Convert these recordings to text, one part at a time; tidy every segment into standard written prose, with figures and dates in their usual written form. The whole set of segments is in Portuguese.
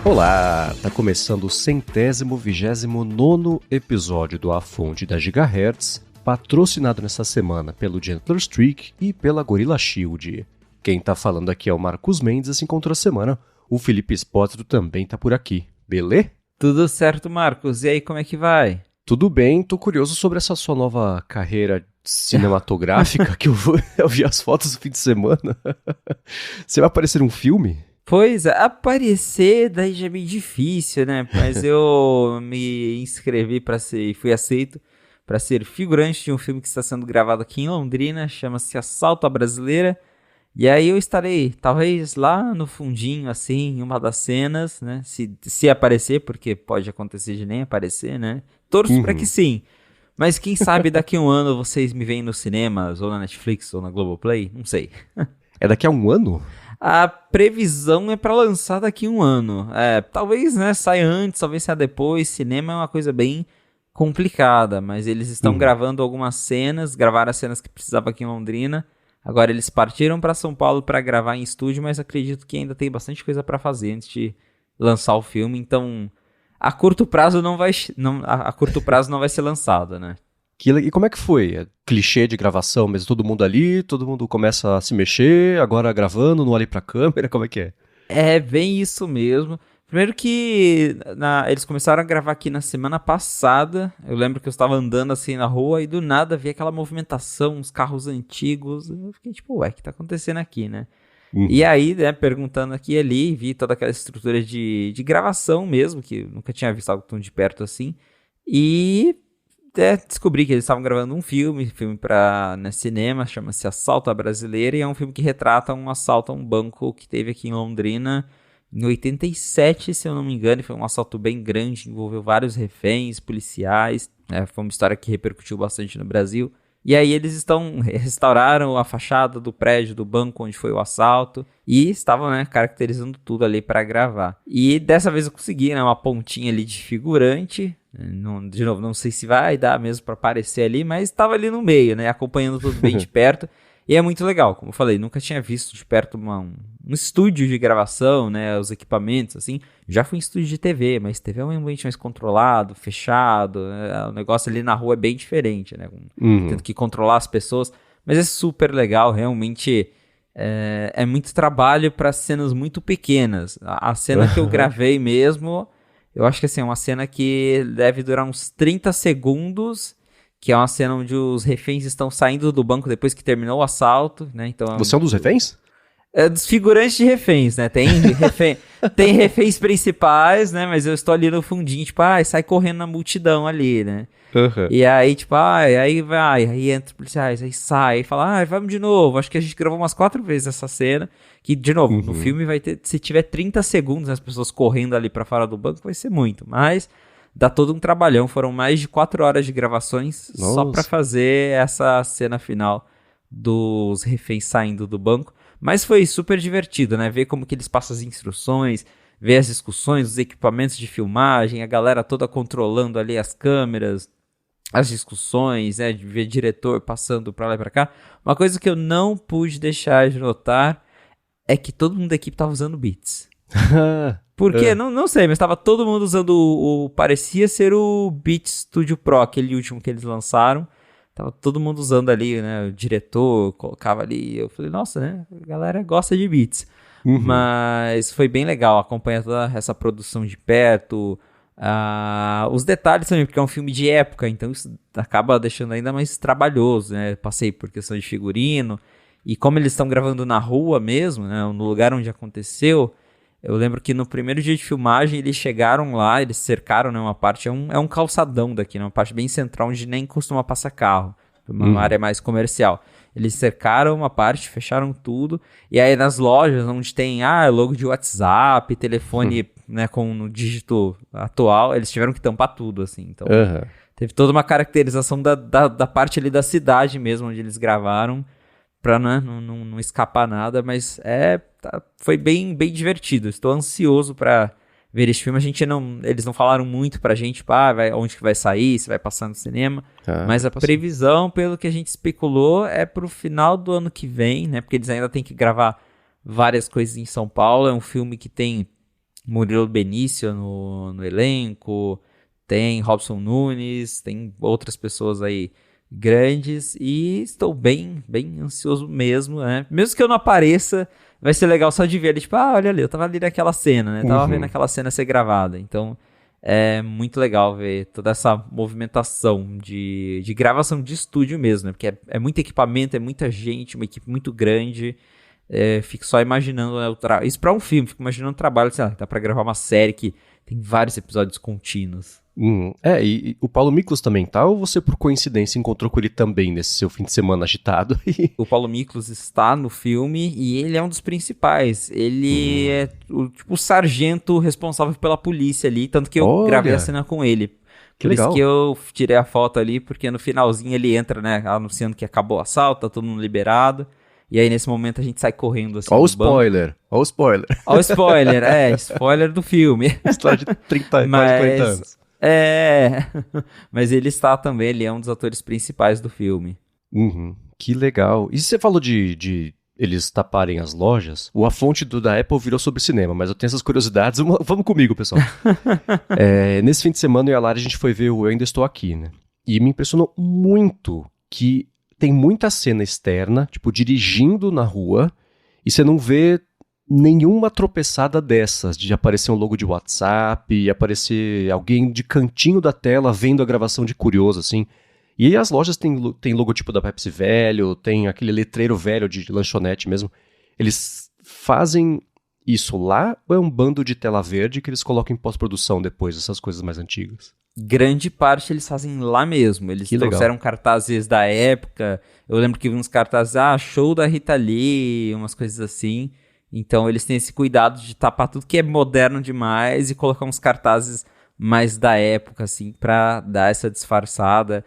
Olá, tá começando o 129º episódio do A Fonte da Gigahertz, patrocinado nessa semana pelo Gentler Streak e pela Gorilla Shield. Quem tá falando aqui é o Marcos Mendes, assim como toda semana, o Felipe Espósito também tá por aqui, beleza? Tudo certo, Marcos. E aí, como é que vai? Tudo bem, tô curioso sobre essa sua nova carreira cinematográfica que eu vi as fotos no fim de semana. Você vai aparecer num filme? Pois é, aparecer daí já é meio difícil, né? Mas eu me inscrevi para ser, fui aceito para ser figurante de um filme que está sendo gravado aqui em Londrina, chama-se Assalto à Brasileira. E aí eu estarei, talvez lá no fundinho, assim, em uma das cenas, né? Se aparecer, porque pode acontecer de nem aparecer, né? Torço para que sim. Mas quem sabe daqui a um ano vocês me veem nos cinemas, ou na Netflix, ou na Globoplay, não sei. É daqui a um ano? A previsão é pra lançar daqui a um ano. Talvez, né, saia antes, talvez saia depois. Cinema é uma coisa bem complicada, mas eles estão gravando algumas cenas, gravaram as cenas que precisava aqui em Londrina. Agora eles partiram pra São Paulo pra gravar em estúdio, mas acredito que ainda tem bastante coisa pra fazer antes de lançar o filme. Então, a curto prazo a curto prazo não vai ser lançado, né? E como é que foi? É clichê de gravação, mas todo mundo ali, todo mundo começa a se mexer, agora gravando, não olha pra câmera, como é que é? É bem isso mesmo. Primeiro que eles começaram a gravar aqui na semana passada. Eu lembro que eu estava andando assim na rua e do nada vi aquela movimentação, uns carros antigos. Eu fiquei tipo, ué, o que tá acontecendo aqui, né? E aí, né, perguntando aqui e ali, vi toda aquela estrutura de gravação mesmo, que eu nunca tinha visto algo tão de perto assim. E descobri que eles estavam gravando um filme para cinema, chama-se Assalto à Brasileira, e é um filme que retrata um assalto a um banco que teve aqui em Londrina em 87, se eu não me engano. Foi um assalto bem grande, envolveu vários reféns, policiais, foi uma história que repercutiu bastante no Brasil. E aí eles restauraram a fachada do prédio do banco onde foi o assalto e estavam, né, caracterizando tudo ali para gravar. E dessa vez eu consegui, né, uma pontinha ali de figurante. De novo, não sei se vai dar mesmo para aparecer ali, mas estava ali no meio, né, acompanhando tudo bem de perto. E é muito legal, como eu falei, nunca tinha visto de perto um estúdio de gravação, né, os equipamentos, assim. Já fui em estúdio de TV, mas TV é um ambiente mais controlado, fechado, né, o negócio ali na rua é bem diferente, né, tendo que controlar as pessoas. Mas é super legal, realmente é muito trabalho para cenas muito pequenas. A cena que eu gravei mesmo, eu acho que assim, é uma cena que deve durar uns 30 segundos, que é uma cena onde os reféns estão saindo do banco depois que terminou o assalto, né? Então, Você é um dos reféns? Dos figurantes de reféns, né? Tem reféns principais, né? Mas eu estou ali no fundinho, tipo, sai correndo na multidão ali, né? E aí, tipo, aí vai, aí entra os policiais, aí sai, aí fala, vamos de novo. Acho que a gente gravou umas 4 vezes essa cena, que, de novo, no filme vai ter, se tiver 30 segundos, né, as pessoas correndo ali pra fora do banco, vai ser muito, mas dá todo um trabalhão. Foram mais de 4 horas de gravações só pra fazer essa cena final dos reféns saindo do banco. Mas foi super divertido, né? Ver como que eles passam as instruções, ver as discussões, os equipamentos de filmagem, a galera toda controlando ali as câmeras, as discussões, né? De ver diretor passando pra lá e pra cá. Uma coisa que eu não pude deixar de notar é que todo mundo da equipe tava usando Beats. Por quê? Não sei, mas tava todo mundo usando parecia ser o Beat Studio Pro, aquele último que eles lançaram. Tava todo mundo usando ali, né? O diretor colocava ali. Eu falei, nossa, né? A galera gosta de beats. Mas foi bem legal acompanhar toda essa produção de perto. Os detalhes também, porque é um filme de época, então isso acaba deixando ainda mais trabalhoso, né? Passei por questão de figurino. E como eles estão gravando na rua mesmo, né? No lugar onde aconteceu. Eu lembro que no primeiro dia de filmagem eles chegaram lá, eles cercaram, né, uma parte, é um calçadão daqui, né, uma parte bem central onde nem costuma passar carro, uma área mais comercial. Eles cercaram uma parte, fecharam tudo, e aí nas lojas onde tem logo de WhatsApp, telefone, né, com no dígito atual, eles tiveram que tampar tudo, assim. Então teve toda uma caracterização da parte ali da cidade mesmo, onde eles gravaram, pra, né, não escapar nada, mas foi bem, bem divertido. Estou ansioso pra ver esse filme. Eles não falaram muito pra gente, tipo, onde que vai sair, se vai passar no cinema, mas a previsão, pelo que a gente especulou, é pro final do ano que vem, né, porque eles ainda têm que gravar várias coisas em São Paulo. É um filme que tem Murilo Benício no elenco, tem Robson Nunes, tem outras pessoas aí grandes, e estou bem ansioso mesmo, né? Mesmo que eu não apareça, vai ser legal só de ver ele, tipo, olha ali, eu tava ali naquela cena, né? Tava vendo aquela cena ser gravada, então é muito legal ver toda essa movimentação de gravação de estúdio mesmo, né? Porque é muito equipamento, é muita gente, uma equipe muito grande. Fico só imaginando, né, isso pra um filme, fico imaginando o trabalho, sei lá, dá pra gravar uma série que tem vários episódios contínuos. E o Paulo Miklos também tá, ou você por coincidência encontrou com ele também nesse seu fim de semana agitado? O Paulo Miklos está no filme e ele é um dos principais. Ele é o sargento responsável pela polícia ali, tanto que eu gravei a cena com ele. Que por legal. Isso que eu tirei a foto ali, porque no finalzinho ele entra, né, anunciando que acabou o assalto, tá todo mundo liberado. E aí, nesse momento, a gente sai correndo assim. Ó o spoiler. Ó o spoiler, spoiler do filme. História de 30, quase 40 anos. Mas ele está também, ele é um dos atores principais do filme. Que legal. E você falou de eles taparem as lojas? A fonte da Apple virou sobre cinema, mas eu tenho essas curiosidades. Vamos comigo, pessoal. Nesse fim de semana, eu e a Lara, a gente foi ver o Eu Ainda Estou Aqui, né? E me impressionou muito que tem muita cena externa, tipo, dirigindo na rua, e você não vê nenhuma tropeçada dessas, de aparecer um logo de WhatsApp, e aparecer alguém de cantinho da tela vendo a gravação de curioso, assim. E aí as lojas tem logotipo da Pepsi velho, tem aquele letreiro velho de lanchonete mesmo. Eles fazem isso lá, ou é um bando de tela verde que eles colocam em pós-produção depois, essas coisas mais antigas? Grande parte eles fazem lá mesmo. Eles trouxeram cartazes da época. Eu lembro que vi uns cartazes, show da Rita Lee, umas coisas assim. Então eles têm esse cuidado de tapar tudo que é moderno demais e colocar uns cartazes mais da época, assim, pra dar essa disfarçada.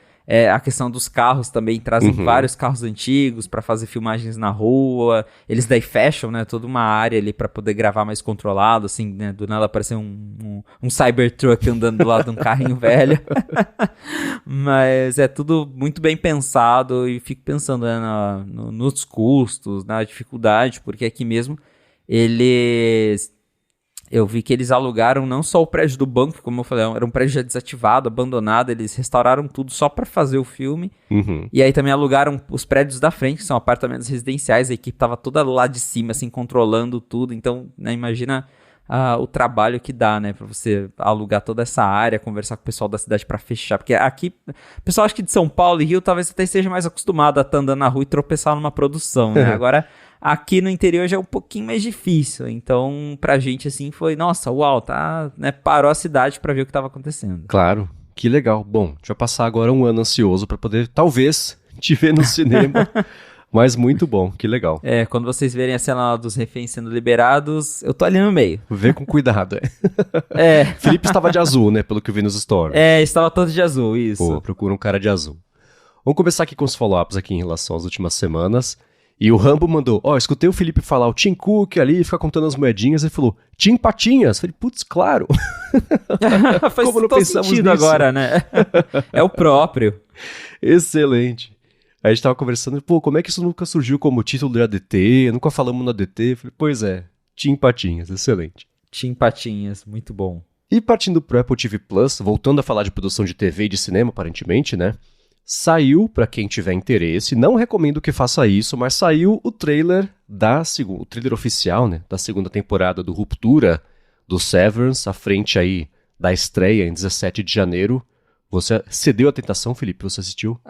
A questão dos carros também, trazem vários carros antigos pra fazer filmagens na rua. Eles daí fecham, né, toda uma área ali pra poder gravar mais controlado, assim, né, do nada aparecer um Cybertruck andando do lado de um carrinho velho. Mas é tudo muito bem pensado e fico pensando, né, nos custos, na dificuldade, porque aqui mesmo eu vi que eles alugaram não só o prédio do banco, como eu falei, era um prédio já desativado, abandonado, eles restauraram tudo só para fazer o filme. E aí também alugaram os prédios da frente, que são apartamentos residenciais, a equipe tava toda lá de cima, assim, controlando tudo. Então, né, imagina o trabalho que dá, né, pra você alugar toda essa área, conversar com o pessoal da cidade para fechar. Porque aqui, o pessoal acho que de São Paulo e Rio talvez até esteja mais acostumado a estar andando na rua e tropeçar numa produção, né? Agora, aqui no interior já é um pouquinho mais difícil. Então, pra gente, assim, foi, nossa, uau, tá, né, parou a cidade pra ver o que tava acontecendo. Claro, que legal. Bom, a gente vai passar agora um ano ansioso pra poder, talvez, te ver no cinema. Mas muito bom, que legal. Quando vocês verem a cena dos reféns sendo liberados, eu tô ali no meio. Vê com cuidado, Felipe estava de azul, né, pelo que eu vi nos stories. Estava todo de azul, isso. Pô, procura um cara de azul. Vamos começar aqui com os follow-ups aqui em relação às últimas semanas. E o Rambo mandou, escutei o Felipe falar o Tim Cook ali, ficar contando as moedinhas, ele falou, Tim Patinhas? Falei, putz, claro. Faz Como não todo pensamos sentido nisso? Agora, né? É o próprio. Excelente. Aí a gente tava conversando, como é que isso nunca surgiu como título de ADT? Nunca falamos no ADT. Falei, pois é, Tim Patinhas, excelente. Tim Patinhas, muito bom. E partindo pro Apple TV Plus, voltando a falar de produção de TV e de cinema, aparentemente, né? Saiu, pra quem tiver interesse, não recomendo que faça isso, mas saiu o trailer o trailer oficial, né? Da segunda temporada do Ruptura, do Severance, à frente aí da estreia em 17 de janeiro. Você cedeu à tentação, Felipe? Você assistiu?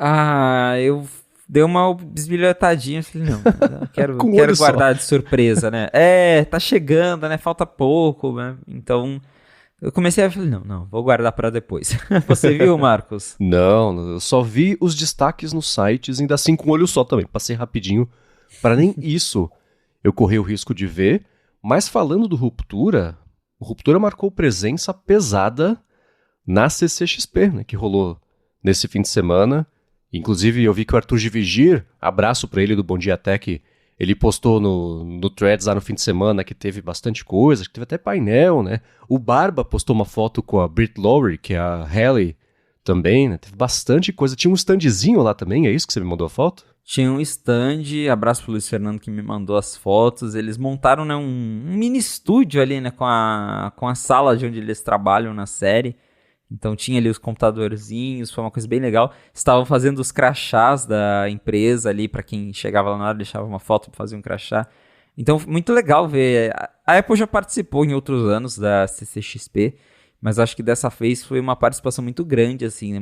Eu dei uma bisbilhotadinha, falei, não, quero só. guardar de surpresa, né? Tá chegando, né? Falta pouco, né? Então, eu comecei a falar, não, vou guardar pra depois. Você viu, Marcos? Não, eu só vi os destaques nos sites, ainda assim com um olho só também. Passei rapidinho, para nem isso eu corri o risco de ver. Mas falando do Ruptura, o Ruptura marcou presença pesada na CCXP, né, que rolou nesse fim de semana. Inclusive, eu vi que o Arthur de Vigir, abraço pra ele do Bom Dia Tech, ele postou no Threads lá no fim de semana que teve bastante coisa, que teve até painel, né? O Barba postou uma foto com a Britt Lowry, que é a Halle também, né? Teve bastante coisa. Tinha um standzinho lá também, é isso que você me mandou a foto? tinha um stand, abraço pro Luiz Fernando que me mandou as fotos, eles montaram, né, um mini estúdio ali, né, com a sala de onde eles trabalham na série. Então tinha ali os computadorzinhos, foi uma coisa bem legal. Estavam fazendo os crachás da empresa ali, para quem chegava lá na hora, deixava uma foto para fazer um crachá. Então, muito legal ver. A Apple já participou em outros anos da CCXP, mas acho que dessa vez foi uma participação muito grande, assim, né?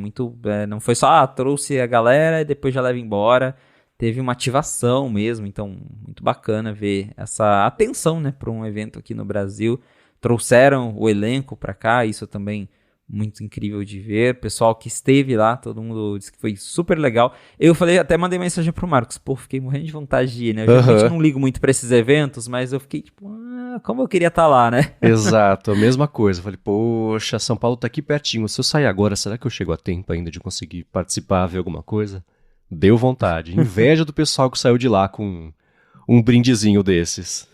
Não foi só, trouxe a galera e depois já leva embora. Teve uma ativação mesmo, então, muito bacana ver essa atenção, né, para um evento aqui no Brasil. Trouxeram o elenco para cá, isso também muito incrível de ver, pessoal que esteve lá, todo mundo disse que foi super legal. Eu falei, até mandei mensagem pro Marcos, pô, fiquei morrendo de vontade de ir, né? Eu geralmente não ligo muito pra esses eventos, mas eu fiquei tipo, como eu queria estar lá, né? Exato, a mesma coisa. Eu falei, poxa, São Paulo tá aqui pertinho, se eu sair agora, será que eu chego a tempo ainda de conseguir participar, ver alguma coisa? Deu vontade. Inveja do pessoal que saiu de lá com um brindezinho desses.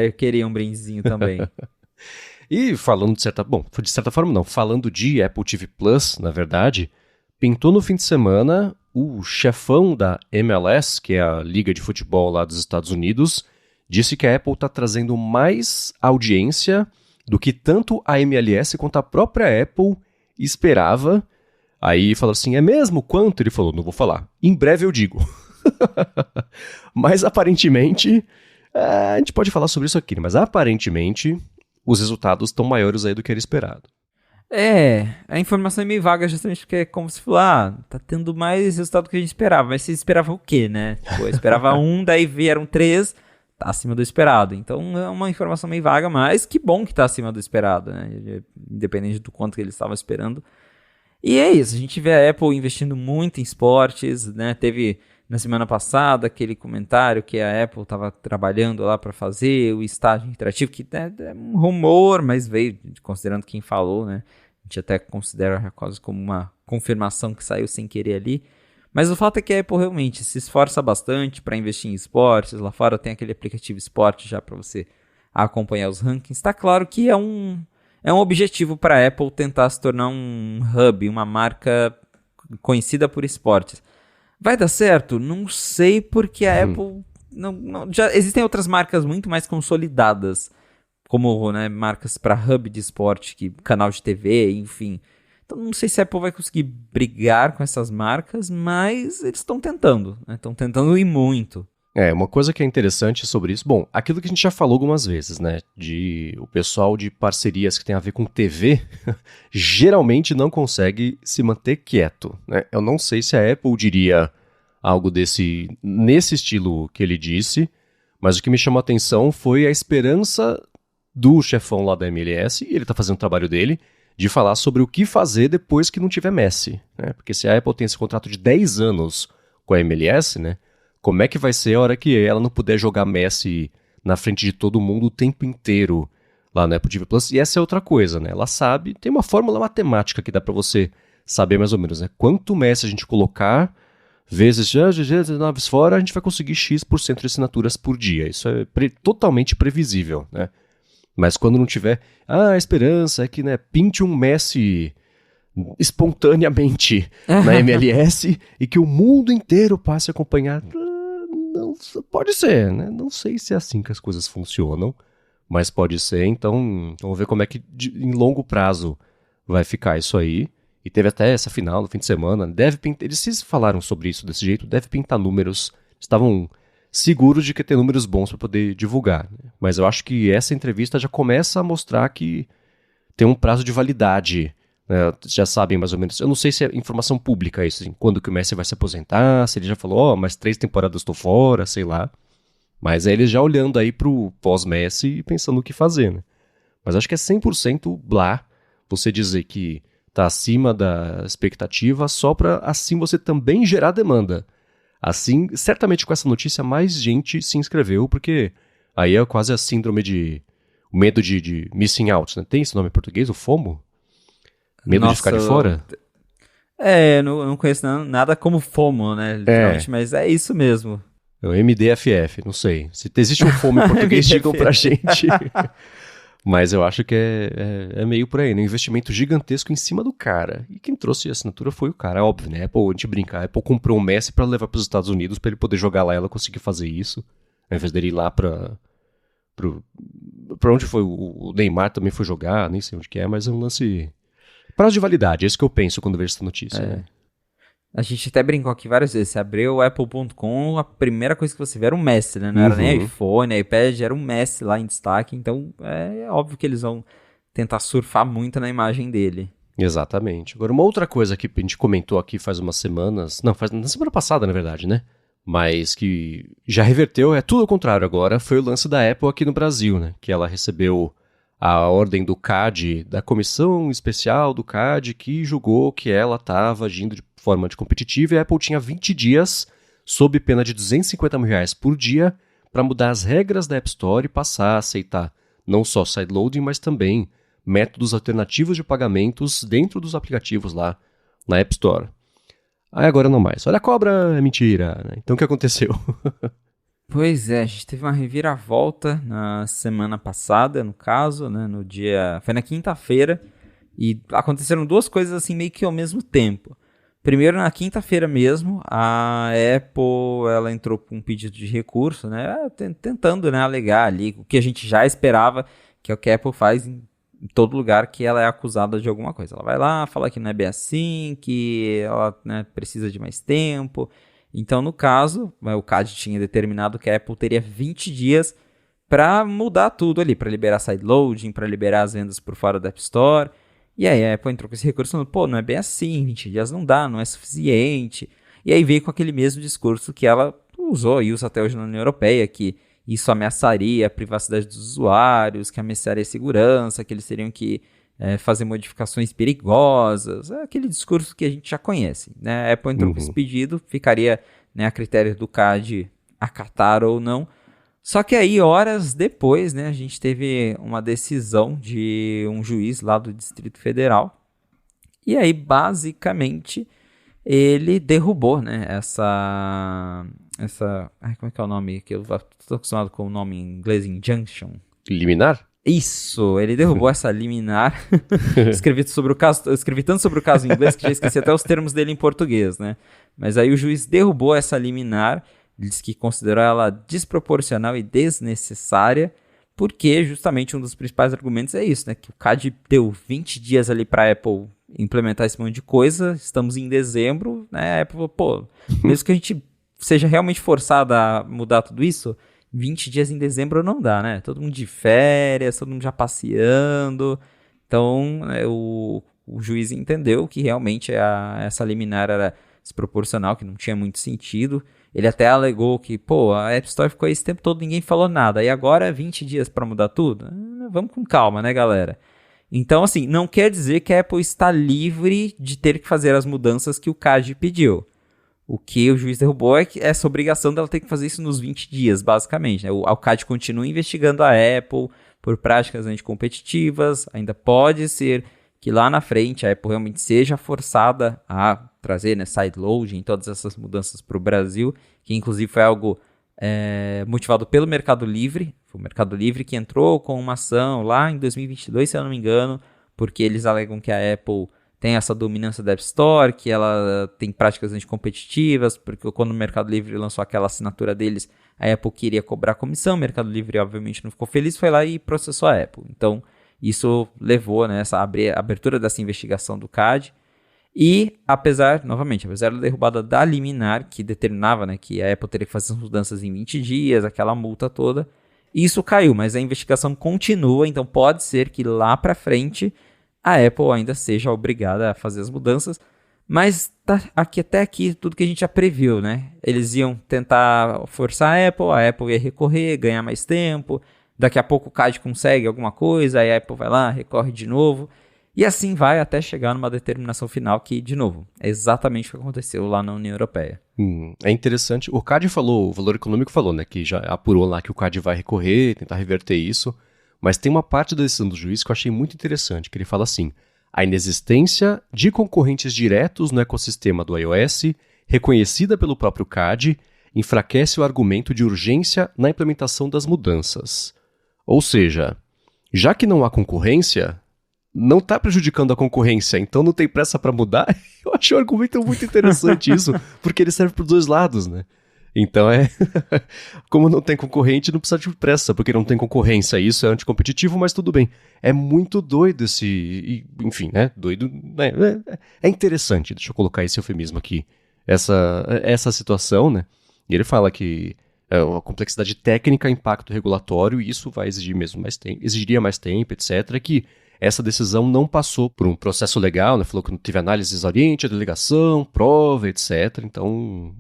Eu queria um brindezinho também. E falando de certa forma não, falando de Apple TV Plus, na verdade, pintou no fim de semana o chefão da MLS, que é a Liga de Futebol lá dos Estados Unidos, disse que a Apple está trazendo mais audiência do que tanto a MLS quanto a própria Apple esperava. Aí falou assim, é mesmo? Quanto? Ele falou, não vou falar. Em breve eu digo. Mas aparentemente, a gente pode falar sobre isso aqui, mas aparentemente os resultados estão maiores aí do que era esperado. A informação é meio vaga justamente porque é como se falar, tá tendo mais resultado do que a gente esperava, mas você esperava o quê, né? Tipo, eu esperava 1, daí vieram 3, tá acima do esperado. Então é uma informação meio vaga, mas que bom que tá acima do esperado, né? Independente do quanto que eles estavam esperando. E é isso, a gente vê a Apple investindo muito em esportes, né? Teve na semana passada aquele comentário que a Apple estava trabalhando lá para fazer o estádio interativo, que é um rumor, mas veio considerando quem falou, né? A gente até considera quase como uma confirmação que saiu sem querer ali. Mas o fato é que a Apple realmente se esforça bastante para investir em esportes. Lá fora tem aquele aplicativo esporte já para você acompanhar os rankings. Está claro que é um objetivo para a Apple tentar se tornar um hub, uma marca conhecida por esportes. Vai dar certo? Não sei, porque a Apple já existem outras marcas muito mais consolidadas, como, né, marcas para hub de esporte, canal de TV, enfim. Então não sei se a Apple vai conseguir brigar com essas marcas, mas eles estão tentando, né? Estão tentando ir muito. Uma coisa que é interessante sobre isso, bom, aquilo que a gente já falou algumas vezes, né, de o pessoal de parcerias que tem a ver com TV, geralmente não consegue se manter quieto, né? Eu não sei se a Apple diria algo nesse estilo que ele disse, mas o que me chamou a atenção foi a esperança do chefão lá da MLS, e ele tá fazendo o trabalho dele, de falar sobre o que fazer depois que não tiver Messi, né? Porque se a Apple tem esse contrato de 10 anos com a MLS, né, como é que vai ser a hora que ela não puder jogar Messi na frente de todo mundo o tempo inteiro lá no Apple TV Plus? E essa é outra coisa, né? Ela sabe, tem uma fórmula matemática que dá pra você saber mais ou menos, né? Quanto Messi a gente colocar, vezes 19 fora, a gente vai conseguir X% de assinaturas por dia. Isso é totalmente previsível, né? Mas quando não tiver, a esperança é que, né, pinte um Messi espontaneamente na MLS e que o mundo inteiro passe a acompanhar. Não, pode ser, né? Não sei se é assim que as coisas funcionam, mas pode ser. Então, vamos ver como é que em longo prazo vai ficar isso aí. E teve até essa final no fim de semana. Eles falaram sobre isso desse jeito, deve pintar números. Estavam seguros de que ter números bons para poder divulgar, né? Mas eu acho que essa entrevista já começa a mostrar que tem um prazo de validade. Já sabem mais ou menos, eu não sei se é informação pública isso, assim, quando que o Messi vai se aposentar, se ele já falou, mais 3 temporadas estou fora, sei lá. Mas é eles já olhando aí pro pós-Messi e pensando o que fazer, né? Mas acho que é 100% blá você dizer que tá acima da expectativa só para assim você também gerar demanda. Assim, certamente com essa notícia mais gente se inscreveu, porque aí é quase a síndrome de o medo de missing out, né? Tem esse nome em português, o FOMO? Medo de ficar de fora? Eu não conheço nada como FOMO, né? Literalmente, mas é isso mesmo. É o MDFF, não sei. Se existe um FOMO em português, digam pra gente. Mas eu acho que é meio por aí, né? Um investimento gigantesco em cima do cara. E quem trouxe a assinatura foi o cara, é óbvio, né? A Apple, a gente brinca, a Apple comprou o Messi pra levar pros Estados Unidos, pra ele poder jogar lá e ela conseguir fazer isso. Ao invés dele ir lá pra onde foi o Neymar também foi jogar, nem sei onde que é, mas é um lance... Prazo de validade, é isso que eu penso quando vejo essa notícia, né? A gente até brincou aqui várias vezes. Você abriu o Apple.com, a primeira coisa que você vê era um Messi, né? Não era nem iPhone, iPad, era um Messi lá em destaque. Então é óbvio que eles vão tentar surfar muito na imagem dele. Exatamente. Agora, uma outra coisa que a gente comentou aqui faz umas semanas... Não, faz na semana passada, na verdade, né? Mas que já reverteu, é tudo ao contrário agora, foi o lance da Apple aqui no Brasil, né? Que ela recebeu a ordem do CAD, da comissão especial do CAD, que julgou que ela estava agindo de forma anticompetitiva e a Apple tinha 20 dias, sob pena de R$250 mil por dia, para mudar as regras da App Store e passar a aceitar não só sideloading, mas também métodos alternativos de pagamentos dentro dos aplicativos lá na App Store. Aí agora não mais. Olha a cobra, é mentira, né? Então o que aconteceu? Pois é, a gente teve uma reviravolta na semana passada, no caso, né? No dia... Foi na quinta-feira e aconteceram duas coisas assim meio que ao mesmo tempo. Primeiro, na quinta-feira mesmo, a Apple ela entrou com um pedido de recurso, né? Tentando, né, alegar ali o que a gente já esperava, que é o que a Apple faz em todo lugar que ela é acusada de alguma coisa. Ela vai lá, fala que não é bem assim, que ela, né, precisa de mais tempo. Então, no caso, o CAD tinha determinado que a Apple teria 20 dias para mudar tudo ali, para liberar sideloading, para liberar as vendas por fora da App Store. E aí a Apple entrou com esse recurso falando, pô, não é bem assim, 20 dias não dá, não é suficiente. E aí veio com aquele mesmo discurso que ela usou e usa até hoje na União Europeia, que isso ameaçaria a privacidade dos usuários, que ameaçaria a segurança, que eles teriam que fazer modificações perigosas. É aquele discurso que a gente já conhece, né? A Apple entrou com esse pedido, ficaria, né, a critério do CAD acatar ou não. Só que aí, horas depois, né, a gente teve uma decisão de um juiz lá do Distrito Federal. E aí, basicamente, ele derrubou, né, essa... como é que é o nome? Que eu estou acostumado com o nome em inglês, injunction. Liminar? Isso, ele derrubou essa liminar. Escrevi tanto sobre o caso em inglês que já esqueci até os termos dele em português, né? Mas aí o juiz derrubou essa liminar. Ele disse que considerou ela desproporcional e desnecessária, porque justamente um dos principais argumentos é isso, né? Que o CAD deu 20 dias ali para a Apple implementar esse monte de coisa, estamos em dezembro, né? A Apple falou, pô, mesmo que a gente seja realmente forçada a mudar tudo isso, 20 dias em dezembro não dá, né? Todo mundo de férias, todo mundo já passeando. Então, o juiz entendeu que realmente essa liminar era desproporcional, que não tinha muito sentido. Ele até alegou que, pô, a App Store ficou esse tempo todo, ninguém falou nada. E agora 20 dias para mudar tudo? Vamos com calma, né, galera? Então, assim, não quer dizer que a Apple está livre de ter que fazer as mudanças que o CAD pediu. O que o juiz derrubou é que essa obrigação dela ter que fazer isso nos 20 dias, basicamente, né? O CAD continua investigando a Apple por práticas anticompetitivas. Ainda pode ser que lá na frente a Apple realmente seja forçada a trazer, né, sideloading, todas essas mudanças para o Brasil, que inclusive foi algo motivado pelo Mercado Livre. Foi o Mercado Livre que entrou com uma ação lá em 2022, se eu não me engano, porque eles alegam que a Apple tem essa dominância da App Store, que ela tem práticas anticompetitivas, porque quando o Mercado Livre lançou aquela assinatura deles, a Apple queria cobrar comissão, o Mercado Livre obviamente não ficou feliz, foi lá e processou a Apple. Então, isso levou, né, essa abertura dessa investigação do CAD. E, apesar da derrubada da liminar, que determinava, né, que a Apple teria que fazer as mudanças em 20 dias, aquela multa toda, isso caiu, mas a investigação continua, então pode ser que lá para frente a Apple ainda seja obrigada a fazer as mudanças, mas tá até aqui tudo que a gente já previu, né? Eles iam tentar forçar a Apple ia recorrer, ganhar mais tempo, daqui a pouco o CAD consegue alguma coisa, aí a Apple vai lá, recorre de novo, e assim vai até chegar numa determinação final que, de novo, é exatamente o que aconteceu lá na União Europeia. É interessante, o CAD falou, o Valor Econômico falou, né, que já apurou lá que o CAD vai recorrer, tentar reverter isso. Mas tem uma parte da decisão do juiz que eu achei muito interessante, que ele fala assim: a inexistência de concorrentes diretos no ecossistema do iOS, reconhecida pelo próprio CAD, enfraquece o argumento de urgência na implementação das mudanças. Ou seja, já que não há concorrência, não está prejudicando a concorrência, então não tem pressa para mudar. Eu acho um argumento muito interessante isso, porque ele serve para os dois lados, né? Então como não tem concorrente, não precisa de pressa, porque não tem concorrência. Isso é anticompetitivo, mas tudo bem. É muito doido enfim, né? Doido. É interessante, deixa eu colocar esse eufemismo aqui. Essa situação, né? E ele fala que a complexidade técnica, impacto regulatório, e isso vai exigir mesmo exigiria mais tempo, etc. Que essa decisão não passou por um processo legal, né? Falou que não teve análise exauriente, delegação, prova, etc. Então,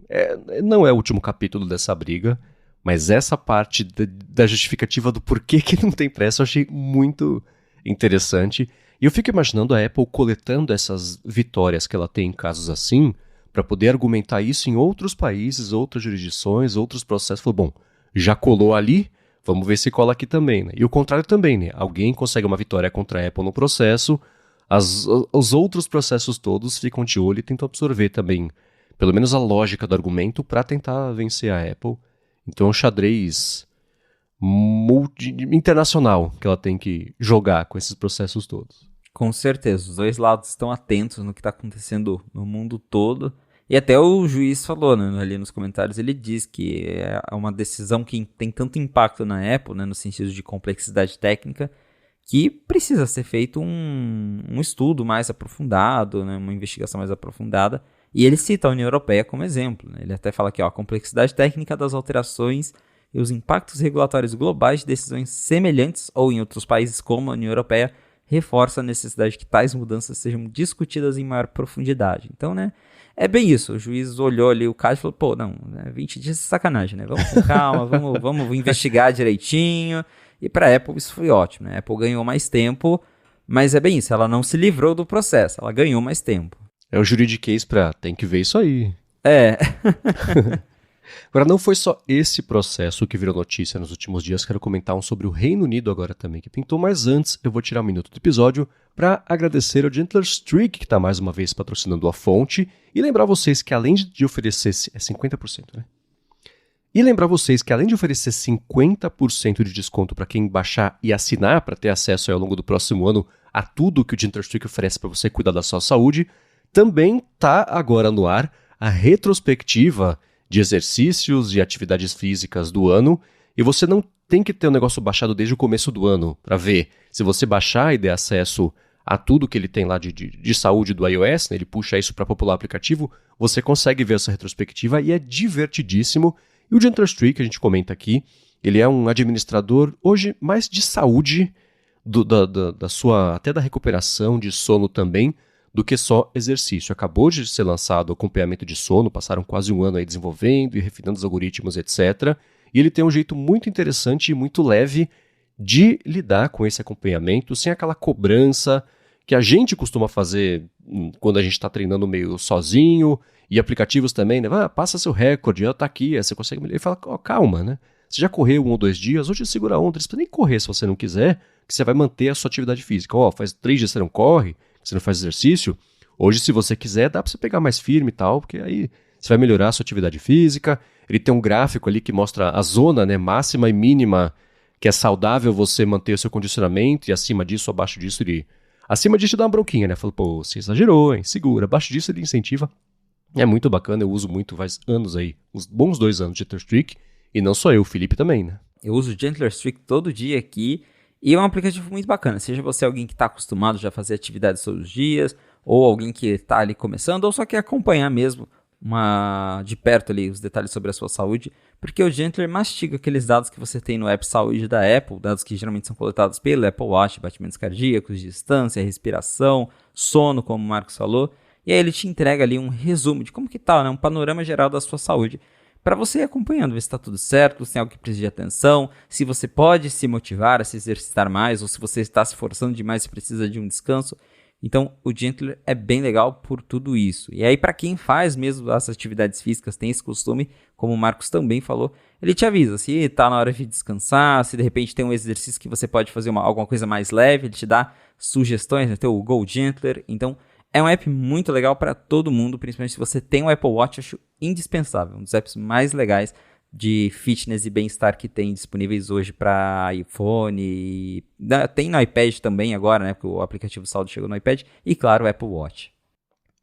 não é o último capítulo dessa briga, mas essa parte da justificativa do porquê que não tem pressa eu achei muito interessante. E eu fico imaginando a Apple coletando essas vitórias que ela tem em casos assim, para poder argumentar isso em outros países, outras jurisdições, outros processos. Falou, bom, já colou ali, vamos ver se cola aqui também, né? E o contrário também, né? Alguém consegue uma vitória contra a Apple no processo, os outros processos todos ficam de olho e tentam absorver também, pelo menos a lógica do argumento, para tentar vencer a Apple. Então é um xadrez internacional que ela tem que jogar com esses processos todos. Com certeza, os dois lados estão atentos no que está acontecendo no mundo todo. E até o juiz falou, né, ali nos comentários, ele diz que é uma decisão que tem tanto impacto na Apple, né, no sentido de complexidade técnica, que precisa ser feito um estudo mais aprofundado, né, uma investigação mais aprofundada. E ele cita a União Europeia como exemplo. Né, ele até fala que a complexidade técnica das alterações e os impactos regulatórios globais de decisões semelhantes ou em outros países como a União Europeia reforça a necessidade de que tais mudanças sejam discutidas em maior profundidade. Então, né, é bem isso. O juiz olhou ali o caso e falou, pô, não, 20 dias de sacanagem, né? Vamos com calma, vamos investigar direitinho. E para a Apple isso foi ótimo, né? A Apple ganhou mais tempo, mas é bem isso, ela não se livrou do processo, ela ganhou mais tempo. É o juridiquês tem que ver isso aí. Agora, não foi só esse processo que virou notícia nos últimos dias, quero comentar sobre o Reino Unido agora também, que pintou, mas antes eu vou tirar um minuto do episódio para agradecer ao Gentler Streak, que está mais uma vez patrocinando a fonte, e lembrar vocês que além de oferecer... 50%, né? E lembrar vocês que além de oferecer 50% de desconto para quem baixar e assinar para ter acesso ao longo do próximo ano a tudo que o Gentler Streak oferece para você cuidar da sua saúde, também está agora no ar a retrospectiva de exercícios e atividades físicas do ano, e você não tem que ter o negócio baixado desde o começo do ano para ver. Se você baixar e der acesso a tudo que ele tem lá de saúde do iOS, né, ele puxa isso para popular aplicativo, você consegue ver essa retrospectiva e é divertidíssimo. E o Gentler Streak, a gente comenta aqui, ele é um administrador hoje mais de saúde, da sua, até da recuperação de sono também, do que só exercício. Acabou de ser lançado o acompanhamento de sono, passaram quase um ano aí desenvolvendo e refinando os algoritmos, etc. E ele tem um jeito muito interessante e muito leve de lidar com esse acompanhamento, sem aquela cobrança que a gente costuma fazer quando a gente está treinando meio sozinho, e aplicativos também, né? Passa seu recorde, tá aqui, você consegue... Ele fala, calma, né? Você já correu 1 ou 2 dias, hoje segura a onda, você precisa nem correr se você não quiser, que você vai manter a sua atividade física. Faz 3 dias que você não corre, você não faz exercício, hoje se você quiser dá para você pegar mais firme e tal, porque aí você vai melhorar a sua atividade física. Ele tem um gráfico ali que mostra a zona, né, máxima e mínima que é saudável você manter o seu condicionamento, e acima disso, abaixo disso, acima disso dá uma bronquinha, né, fala, pô, você exagerou, hein, segura, abaixo disso ele incentiva. É muito bacana, eu uso muito, faz anos aí, uns bons 2 anos de Gentler Streak, e não só eu, o Felipe também, né. Eu uso o Gentler Streak todo dia aqui, e é um aplicativo muito bacana, seja você alguém que está acostumado já a fazer atividades todos os dias, ou alguém que está ali começando, ou só quer acompanhar mesmo de perto ali os detalhes sobre a sua saúde, porque o Gentler mastiga aqueles dados que você tem no app Saúde da Apple, dados que geralmente são coletados pelo Apple Watch, batimentos cardíacos, distância, respiração, sono, como o Marcos falou, e aí ele te entrega ali um resumo de como que tá, né, um panorama geral da sua saúde, para você ir acompanhando, ver se está tudo certo, se tem algo que precisa de atenção, se você pode se motivar a se exercitar mais, ou se você está se forçando demais e precisa de um descanso. Então, o Gentler é bem legal por tudo isso. E aí, para quem faz mesmo as atividades físicas, tem esse costume, como o Marcos também falou, ele te avisa se está na hora de descansar, se de repente tem um exercício que você pode fazer alguma coisa mais leve, ele te dá sugestões, né? Tem o Go Gentler. Então, é um app muito legal para todo mundo, principalmente se você tem um Apple Watch, acho indispensável, um dos apps mais legais de fitness e bem-estar que tem disponíveis hoje para iPhone, tem no iPad também agora, né, porque o aplicativo Saúde chegou no iPad, e claro, o Apple Watch.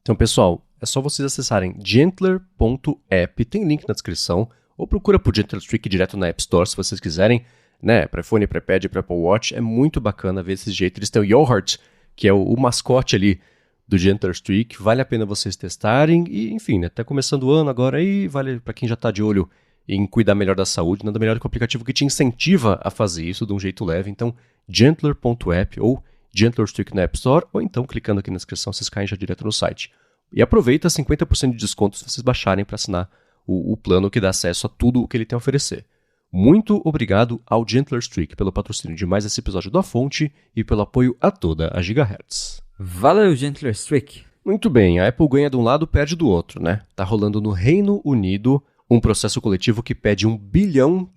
Então, pessoal, é só vocês acessarem gentler.app, tem link na descrição, ou procura por Gentler Streak direto na App Store, se vocês quiserem, né, para iPhone, para iPad, para Apple Watch, é muito bacana ver desse jeito. Eles têm o Yoghurt, que é o mascote ali do Gentler Streak, vale a pena vocês testarem, e enfim, né, tá começando o ano agora aí, vale para quem já tá de olho em cuidar melhor da saúde, nada melhor que um aplicativo que te incentiva a fazer isso de um jeito leve. Então, gentler.app ou Gentler Streak na App Store, ou então, clicando aqui na descrição, vocês caem já direto no site. E aproveita 50% de desconto se vocês baixarem para assinar o plano que dá acesso a tudo o que ele tem a oferecer. Muito obrigado ao Gentler Streak pelo patrocínio de mais esse episódio da Fonte e pelo apoio a toda a Gigahertz. Valeu, Gentler Streak! Muito bem, a Apple ganha de um lado, perde do outro, né? Tá rolando no Reino Unido um processo coletivo que pede $1 bilhão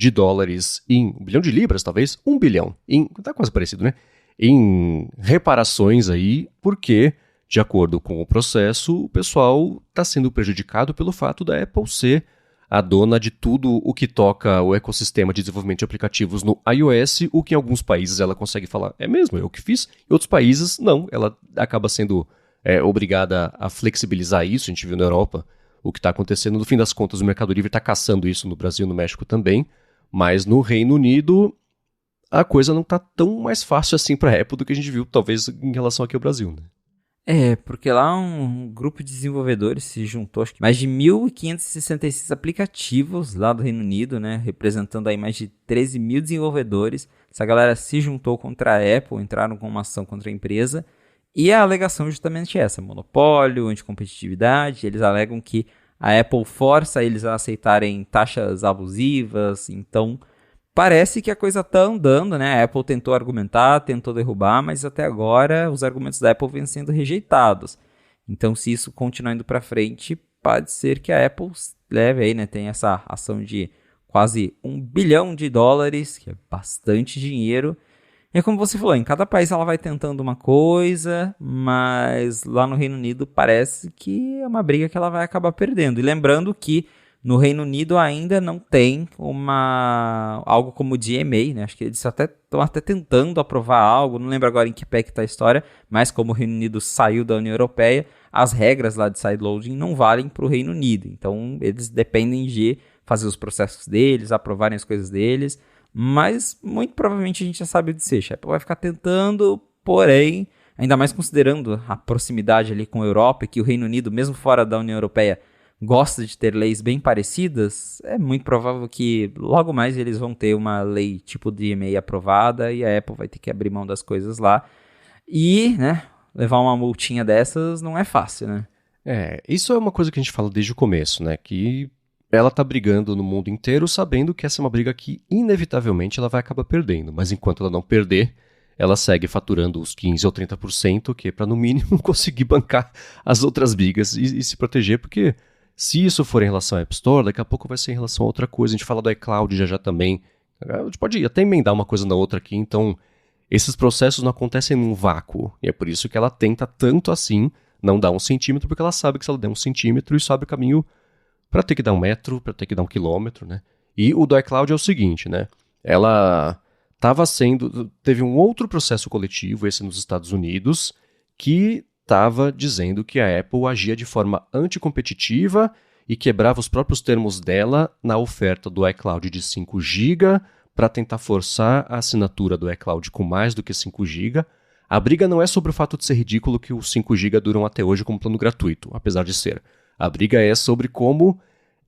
em... $1 bilhão de libras, talvez? $1 bilhão. Tá quase parecido, né? Em reparações aí, porque, de acordo com o processo, o pessoal está sendo prejudicado pelo fato da Apple ser a dona de tudo o que toca o ecossistema de desenvolvimento de aplicativos no iOS, o que em alguns países ela consegue falar, é mesmo, eu que fiz, em outros países, não, ela acaba sendo obrigada a flexibilizar isso, a gente viu na Europa o que está acontecendo. No fim das contas, o Mercado Livre está caçando isso no Brasil e no México também, mas no Reino Unido a coisa não está tão mais fácil assim para a Apple do que a gente viu, talvez, em relação aqui ao Brasil, né? Porque lá um grupo de desenvolvedores se juntou, acho que mais de 1.566 aplicativos lá do Reino Unido, né, representando aí mais de 13 mil desenvolvedores. Essa galera se juntou contra a Apple, entraram com uma ação contra a empresa, e a alegação é justamente essa, monopólio, anticompetitividade. Eles alegam que a Apple força eles a aceitarem taxas abusivas, então parece que a coisa está andando, né? A Apple tentou argumentar, tentou derrubar, mas até agora os argumentos da Apple vêm sendo rejeitados. Então, se isso continuar indo para frente, pode ser que a Apple leve aí, né? Tem essa ação de quase $1 bilhão, que é bastante dinheiro. E é como você falou, em cada país ela vai tentando uma coisa, mas lá no Reino Unido parece que é uma briga que ela vai acabar perdendo. E lembrando que no Reino Unido ainda não tem algo como o DMA, né? Acho que eles estão até tentando aprovar algo, não lembro agora em que pé que está a história, mas como o Reino Unido saiu da União Europeia, as regras lá de sideloading não valem para o Reino Unido. Então eles dependem de fazer os processos deles, aprovarem as coisas deles, mas muito provavelmente a gente já sabe o desfecho. A Apple vai ficar tentando, porém, ainda mais considerando a proximidade ali com a Europa, e que o Reino Unido, mesmo fora da União Europeia, gosta de ter leis bem parecidas, é muito provável que logo mais eles vão ter uma lei tipo DMA aprovada e a Apple vai ter que abrir mão das coisas lá. E, né, levar uma multinha dessas não é fácil, né? Isso é uma coisa que a gente fala desde o começo, né? Que ela tá brigando no mundo inteiro sabendo que essa é uma briga que inevitavelmente ela vai acabar perdendo. Mas enquanto ela não perder, ela segue faturando os 15% ou 30%, que é para no mínimo conseguir bancar as outras brigas e se proteger, porque se isso for em relação à App Store, daqui a pouco vai ser em relação a outra coisa. A gente fala do iCloud já também. A gente pode até emendar uma coisa na outra aqui. Então, esses processos não acontecem num vácuo. E é por isso que ela tenta tanto assim não dar 1 centímetro, porque ela sabe que se ela der 1 centímetro, isso abre o caminho para ter que dar 1 metro, para ter que dar 1 quilômetro, né? E o do iCloud é o seguinte, né? Ela teve um outro processo coletivo, esse nos Estados Unidos, que estava dizendo que a Apple agia de forma anticompetitiva e quebrava os próprios termos dela na oferta do iCloud de 5 GB para tentar forçar a assinatura do iCloud com mais do que 5 GB. A briga não é sobre o fato de ser ridículo que os 5 GB duram até hoje como plano gratuito, apesar de ser. A briga é sobre como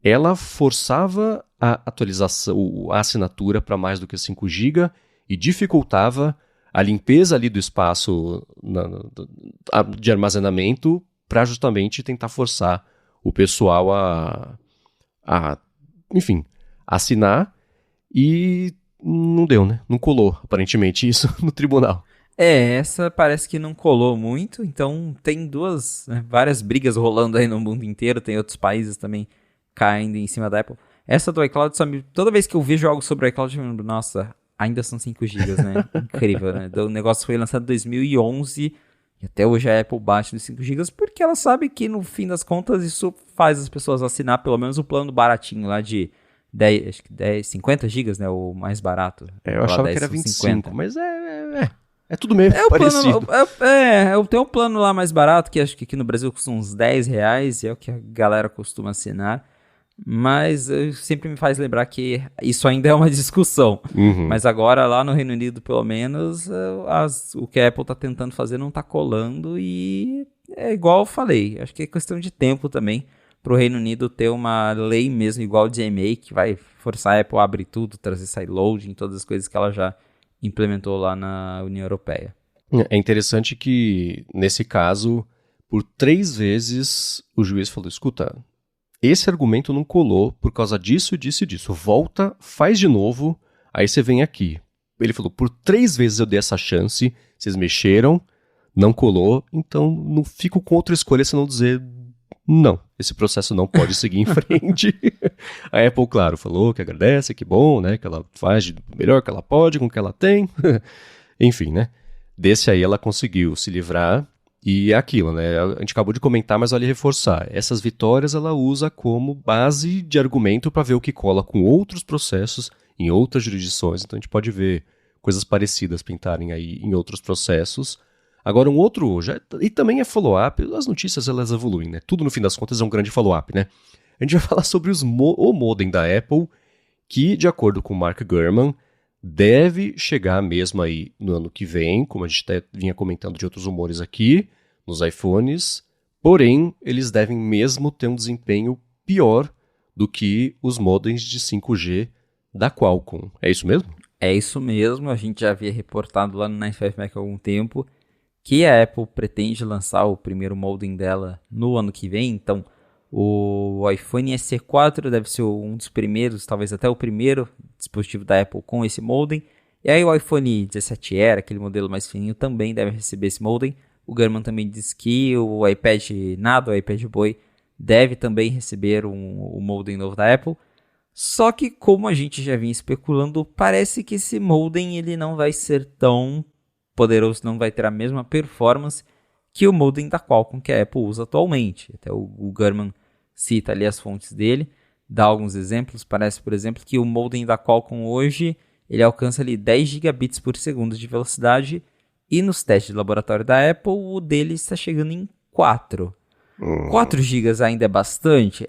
ela forçava a atualização, a assinatura para mais do que 5 GB e dificultava a limpeza ali do espaço de armazenamento para justamente tentar forçar o pessoal a assinar, e não deu, né? Não colou, aparentemente, isso no tribunal. Essa parece que não colou muito, então tem várias brigas rolando aí no mundo inteiro, tem outros países também caindo em cima da Apple. Essa do iCloud, toda vez que eu vejo algo sobre o iCloud, eu lembro, nossa, ainda são 5 GB, né? Incrível, né? O negócio foi lançado em 2011 e até hoje a Apple bate nos 5 GB porque ela sabe que no fim das contas isso faz as pessoas assinar pelo menos o plano baratinho lá de acho que 50 GB, né? O mais barato. Eu achava que era 25, mas é tudo meio parecido. Eu tenho um plano lá mais barato, que acho que aqui no Brasil custa uns R$10, e é o que a galera costuma assinar. Mas sempre me faz lembrar que isso ainda é uma discussão. Mas agora lá no Reino Unido, pelo menos, o que a Apple está tentando fazer não está colando. E é igual eu falei, acho que é questão de tempo também para o Reino Unido ter uma lei mesmo igual o DMA, que vai forçar a Apple a abrir tudo, trazer sideloading, todas as coisas que ela já implementou lá na União Europeia. É interessante que, nesse caso, por 3 vezes o juiz falou, escuta, esse argumento não colou por causa disso, disso e disso. Volta, faz de novo, aí você vem aqui. Ele falou, por 3 vezes eu dei essa chance, vocês mexeram, não colou, então não fico com outra escolha senão dizer, não, esse processo não pode seguir em frente. A Apple, claro, falou que agradece, que bom, né, que ela faz do melhor que ela pode com o que ela tem. Enfim, né, desse aí ela conseguiu se livrar. E é aquilo, né? A gente acabou de comentar, mas vale reforçar. Essas vitórias ela usa como base de argumento para ver o que cola com outros processos em outras jurisdições. Então a gente pode ver coisas parecidas pintarem aí em outros processos. Agora um outro, e também é follow-up, as notícias elas evoluem, né? Tudo no fim das contas é um grande follow-up, né? A gente vai falar sobre o modem da Apple, que de acordo com o Mark Gurman, deve chegar mesmo aí no ano que vem, como a gente até vinha comentando de outros rumores aqui, nos iPhones, porém, eles devem mesmo ter um desempenho pior do que os modems de 5G da Qualcomm. É isso mesmo? É isso mesmo, a gente já havia reportado lá no 95Mac há algum tempo que a Apple pretende lançar o primeiro modem dela no ano que vem, então o iPhone SE4 deve ser um dos primeiros, talvez até o primeiro dispositivo da Apple com esse modem. E aí o iPhone 17R, aquele modelo mais fininho, também deve receber esse modem. O Gurman também diz que o iPad Nano, o iPad Boy, deve também receber um modem novo da Apple. Só que, como a gente já vinha especulando, parece que esse modem ele não vai ser tão poderoso, não vai ter a mesma performance que o modem da Qualcomm que a Apple usa atualmente. Até o Gurman cita ali as fontes dele, dá alguns exemplos. Parece, por exemplo, que o modem da Qualcomm hoje ele alcança ali 10 gigabits por segundo de velocidade e nos testes de laboratório da Apple o dele está chegando em 4. 4 gigas ainda é bastante?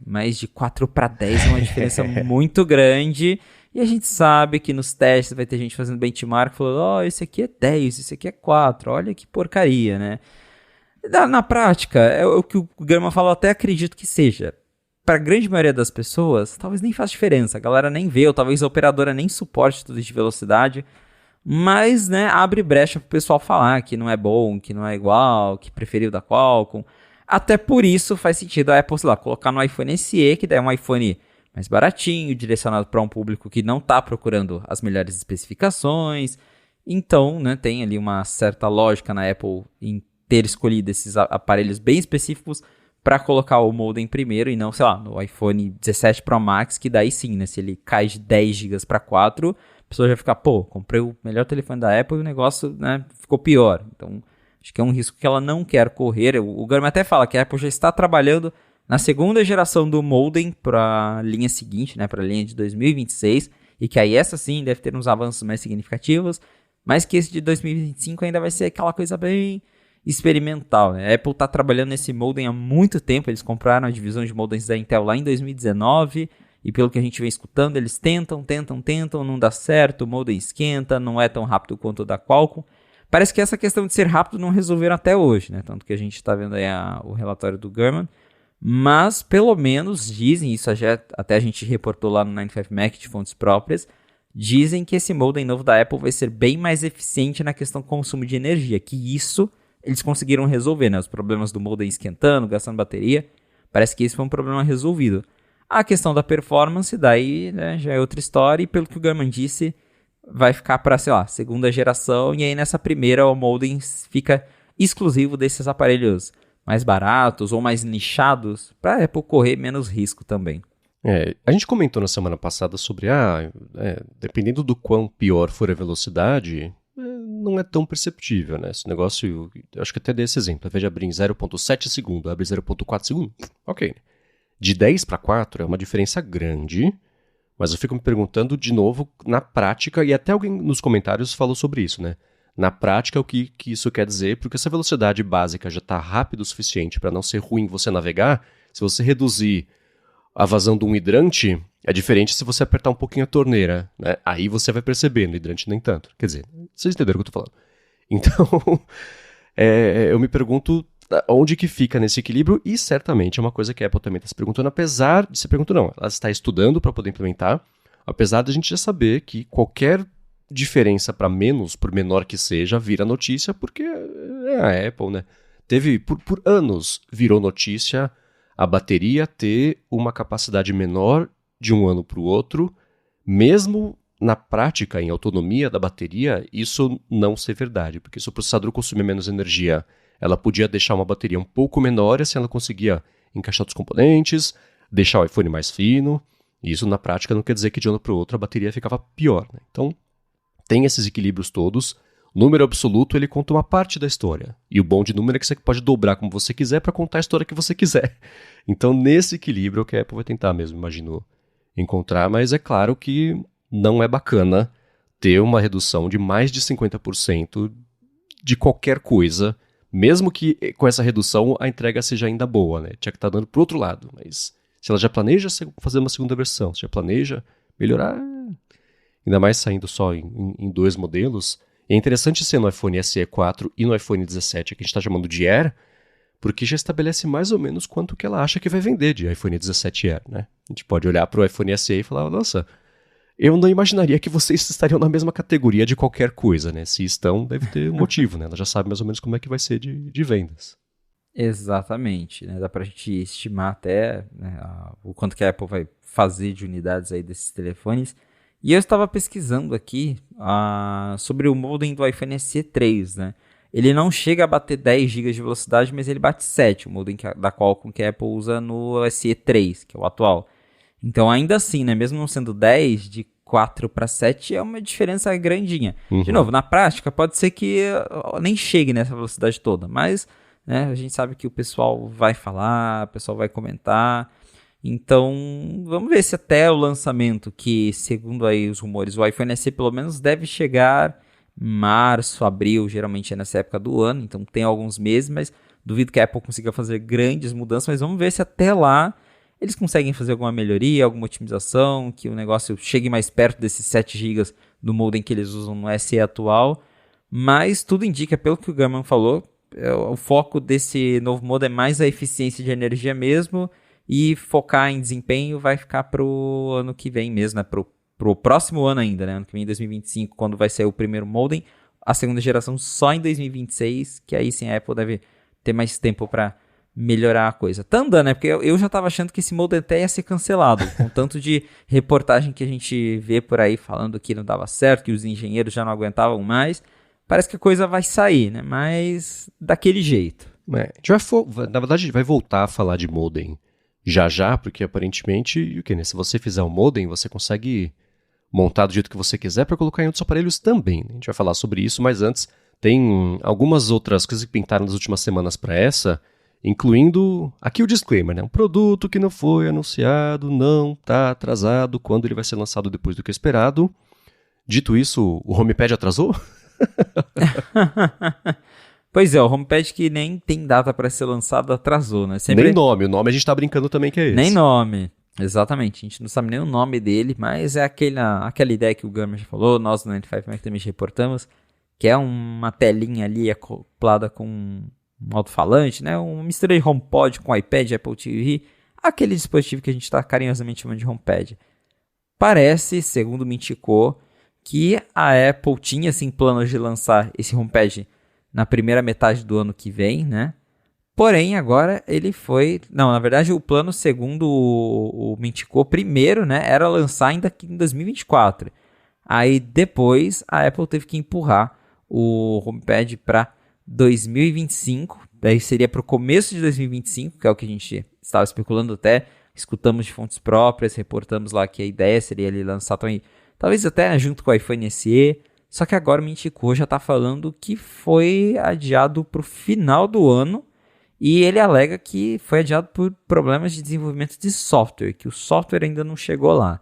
Mas de 4 para 10 é uma diferença muito grande. E a gente sabe que nos testes vai ter gente fazendo benchmark falando, esse aqui é 10, esse aqui é 4, olha que porcaria, né? Na prática, é o que o Gurman falou, até acredito que seja. Para a grande maioria das pessoas, talvez nem faça diferença, a galera nem vê, ou talvez a operadora nem suporte tudo de velocidade, mas, né, abre brecha para o pessoal falar que não é bom, que não é igual, que preferiu da Qualcomm. Até por isso faz sentido a Apple, sei lá, colocar no iPhone SE, que daí é um iPhone mais baratinho, direcionado para um público que não está procurando as melhores especificações. Então, né, tem ali uma certa lógica na Apple em ter escolhido esses aparelhos bem específicos para colocar o modem primeiro e não, sei lá, no iPhone 17 Pro Max, que daí sim, né, se ele cai de 10 GB para 4, a pessoa já fica, comprei o melhor telefone da Apple e o negócio, né, ficou pior. Então, acho que é um risco que ela não quer correr. O Gurman até fala que a Apple já está trabalhando na segunda geração do modem para a linha seguinte, né, para a linha de 2026, e que aí essa sim deve ter uns avanços mais significativos, mas que esse de 2025 ainda vai ser aquela coisa bem experimental, né? A Apple está trabalhando nesse modem há muito tempo, eles compraram a divisão de modems da Intel lá em 2019, e pelo que a gente vem escutando, eles tentam, não dá certo, o modem esquenta, não é tão rápido quanto o da Qualcomm. Parece que essa questão de ser rápido não resolveram até hoje, né? Tanto que a gente está vendo aí o relatório do Gurman. Mas, pelo menos, dizem, isso até a gente reportou lá no 95Mac de fontes próprias, dizem que esse modem novo da Apple vai ser bem mais eficiente na questão do consumo de energia, que isso eles conseguiram resolver, né? Os problemas do modem esquentando, gastando bateria, parece que esse foi um problema resolvido. A questão da performance, daí, né, já é outra história, e pelo que o Gurman disse, vai ficar para, sei lá, segunda geração, e aí nessa primeira o modem fica exclusivo desses aparelhos mais baratos ou mais nichados, para a Apple correr menos risco também. A gente comentou na semana passada sobre, dependendo do quão pior for a velocidade, não é tão perceptível, né? Esse negócio, eu acho que até dei esse exemplo, ao invés de abrir em 0.7 segundo, abre 0.4 segundo, ok. De 10 para 4 é uma diferença grande, mas eu fico me perguntando de novo na prática, e até alguém nos comentários falou sobre isso, né? Na prática, o que isso quer dizer, porque se a velocidade básica já está rápida o suficiente para não ser ruim você navegar, se você reduzir a vazão de um hidrante, é diferente se você apertar um pouquinho a torneira, né? Aí você vai perceber, no hidrante nem tanto. Quer dizer, vocês entenderam o que eu estou falando. Então, eu me pergunto onde que fica nesse equilíbrio, e certamente é uma coisa que a Apple também está se perguntando, apesar de se perguntar, não, ela está estudando para poder implementar, apesar de a gente já saber que qualquer diferença para menos, por menor que seja, vira notícia, porque é a Apple, né? Teve, por anos, virou notícia a bateria ter uma capacidade menor de um ano para o outro, mesmo na prática, em autonomia da bateria, isso não ser verdade, porque se o processador consumir menos energia, ela podia deixar uma bateria um pouco menor, e assim ela conseguia encaixar os componentes, deixar o iPhone mais fino, e isso na prática não quer dizer que de um ano para o outro a bateria ficava pior, né? Então, tem esses equilíbrios todos. O número absoluto, ele conta uma parte da história. E o bom de número é que você pode dobrar como você quiser para contar a história que você quiser. Então, nesse equilíbrio, é o que a Apple vai tentar mesmo, imagino, encontrar. Mas é claro que não é bacana ter uma redução de mais de 50% de qualquer coisa, mesmo que com essa redução a entrega seja ainda boa, né? Tinha que estar dando para o outro lado. Mas se ela já planeja fazer uma segunda versão, se já planeja melhorar, ainda mais saindo só em 2 modelos. E é interessante ser no iPhone SE 4 e no iPhone 17, que a gente está chamando de Air, porque já estabelece mais ou menos quanto que ela acha que vai vender de iPhone 17 Air, né? A gente pode olhar para o iPhone SE e falar, nossa, eu não imaginaria que vocês estariam na mesma categoria de qualquer coisa, né? Se estão, deve ter um motivo, né? Ela já sabe mais ou menos como é que vai ser de vendas. Exatamente, né? Dá pra gente estimar até, né, o quanto que a Apple vai fazer de unidades aí desses telefones. E eu estava pesquisando aqui sobre o modem do iPhone SE 3, né? Ele não chega a bater 10 GB de velocidade, mas ele bate 7, o modem da Qualcomm que a Apple usa no SE 3, que é o atual. Então, ainda assim, né, mesmo não sendo 10, de 4 para 7 é uma diferença grandinha. De novo, na prática, pode ser que nem chegue nessa velocidade toda, mas, né, a gente sabe que o pessoal vai falar, o pessoal vai comentar. Então, vamos ver se até o lançamento, que segundo aí os rumores, o iPhone SE pelo menos deve chegar março, abril, geralmente é nessa época do ano, então tem alguns meses, mas duvido que a Apple consiga fazer grandes mudanças, mas vamos ver se até lá eles conseguem fazer alguma melhoria, alguma otimização, que o negócio chegue mais perto desses 7 GB do modem que eles usam no SE atual, mas tudo indica, pelo que o Gurman falou, o foco desse novo modem é mais a eficiência de energia mesmo, e focar em desempenho vai ficar pro ano que vem mesmo, né? Pro próximo ano ainda, né? Ano que vem, 2025, quando vai sair o primeiro modem. A segunda geração só em 2026, que aí sim a Apple deve ter mais tempo para melhorar a coisa. Tá andando, né? Porque eu já tava achando que esse modem até ia ser cancelado, com tanto de reportagem que a gente vê por aí falando que não dava certo, que os engenheiros já não aguentavam mais. Parece que a coisa vai sair, né? Mas daquele jeito. Na verdade, a gente vai voltar a falar de modem já, porque aparentemente, se você fizer um modem, você consegue montar do jeito que você quiser para colocar em outros aparelhos também. A gente vai falar sobre isso, mas antes tem algumas outras coisas que pintaram nas últimas semanas para essa, incluindo aqui o disclaimer, né? Um produto que não foi anunciado, não está atrasado, quando ele vai ser lançado depois do que esperado. Dito isso, o HomePad atrasou? Pois é, o HomePad que nem tem data para ser lançado atrasou, né? Sempre... Nem nome, o nome a gente tá brincando também que é esse. Nem nome, exatamente, a gente não sabe nem o nome dele, mas é aquela ideia que o Gurman já falou, nós no 95 Mac também reportamos, que é uma telinha ali acoplada com um alto-falante, né? Uma mistura de HomePod com iPad, Apple TV, aquele dispositivo que a gente está carinhosamente chamando de HomePad. Parece, segundo me indicou, que a Apple tinha assim planos de lançar esse HomePad na primeira metade do ano que vem, né? Porém, agora ele foi... Não, na verdade, o plano, segundo o Mintico, primeiro, né, era lançar ainda em 2024. Aí, depois, a Apple teve que empurrar o HomePad para 2025. Daí seria para o começo de 2025, que é o que a gente estava especulando até. Escutamos de fontes próprias, reportamos lá que a ideia seria ele lançar também, talvez até junto com o iPhone SE. Só que agora o Mintico já está falando que foi adiado para o final do ano E ele alega que foi adiado por problemas de desenvolvimento de software, que o software ainda não chegou lá.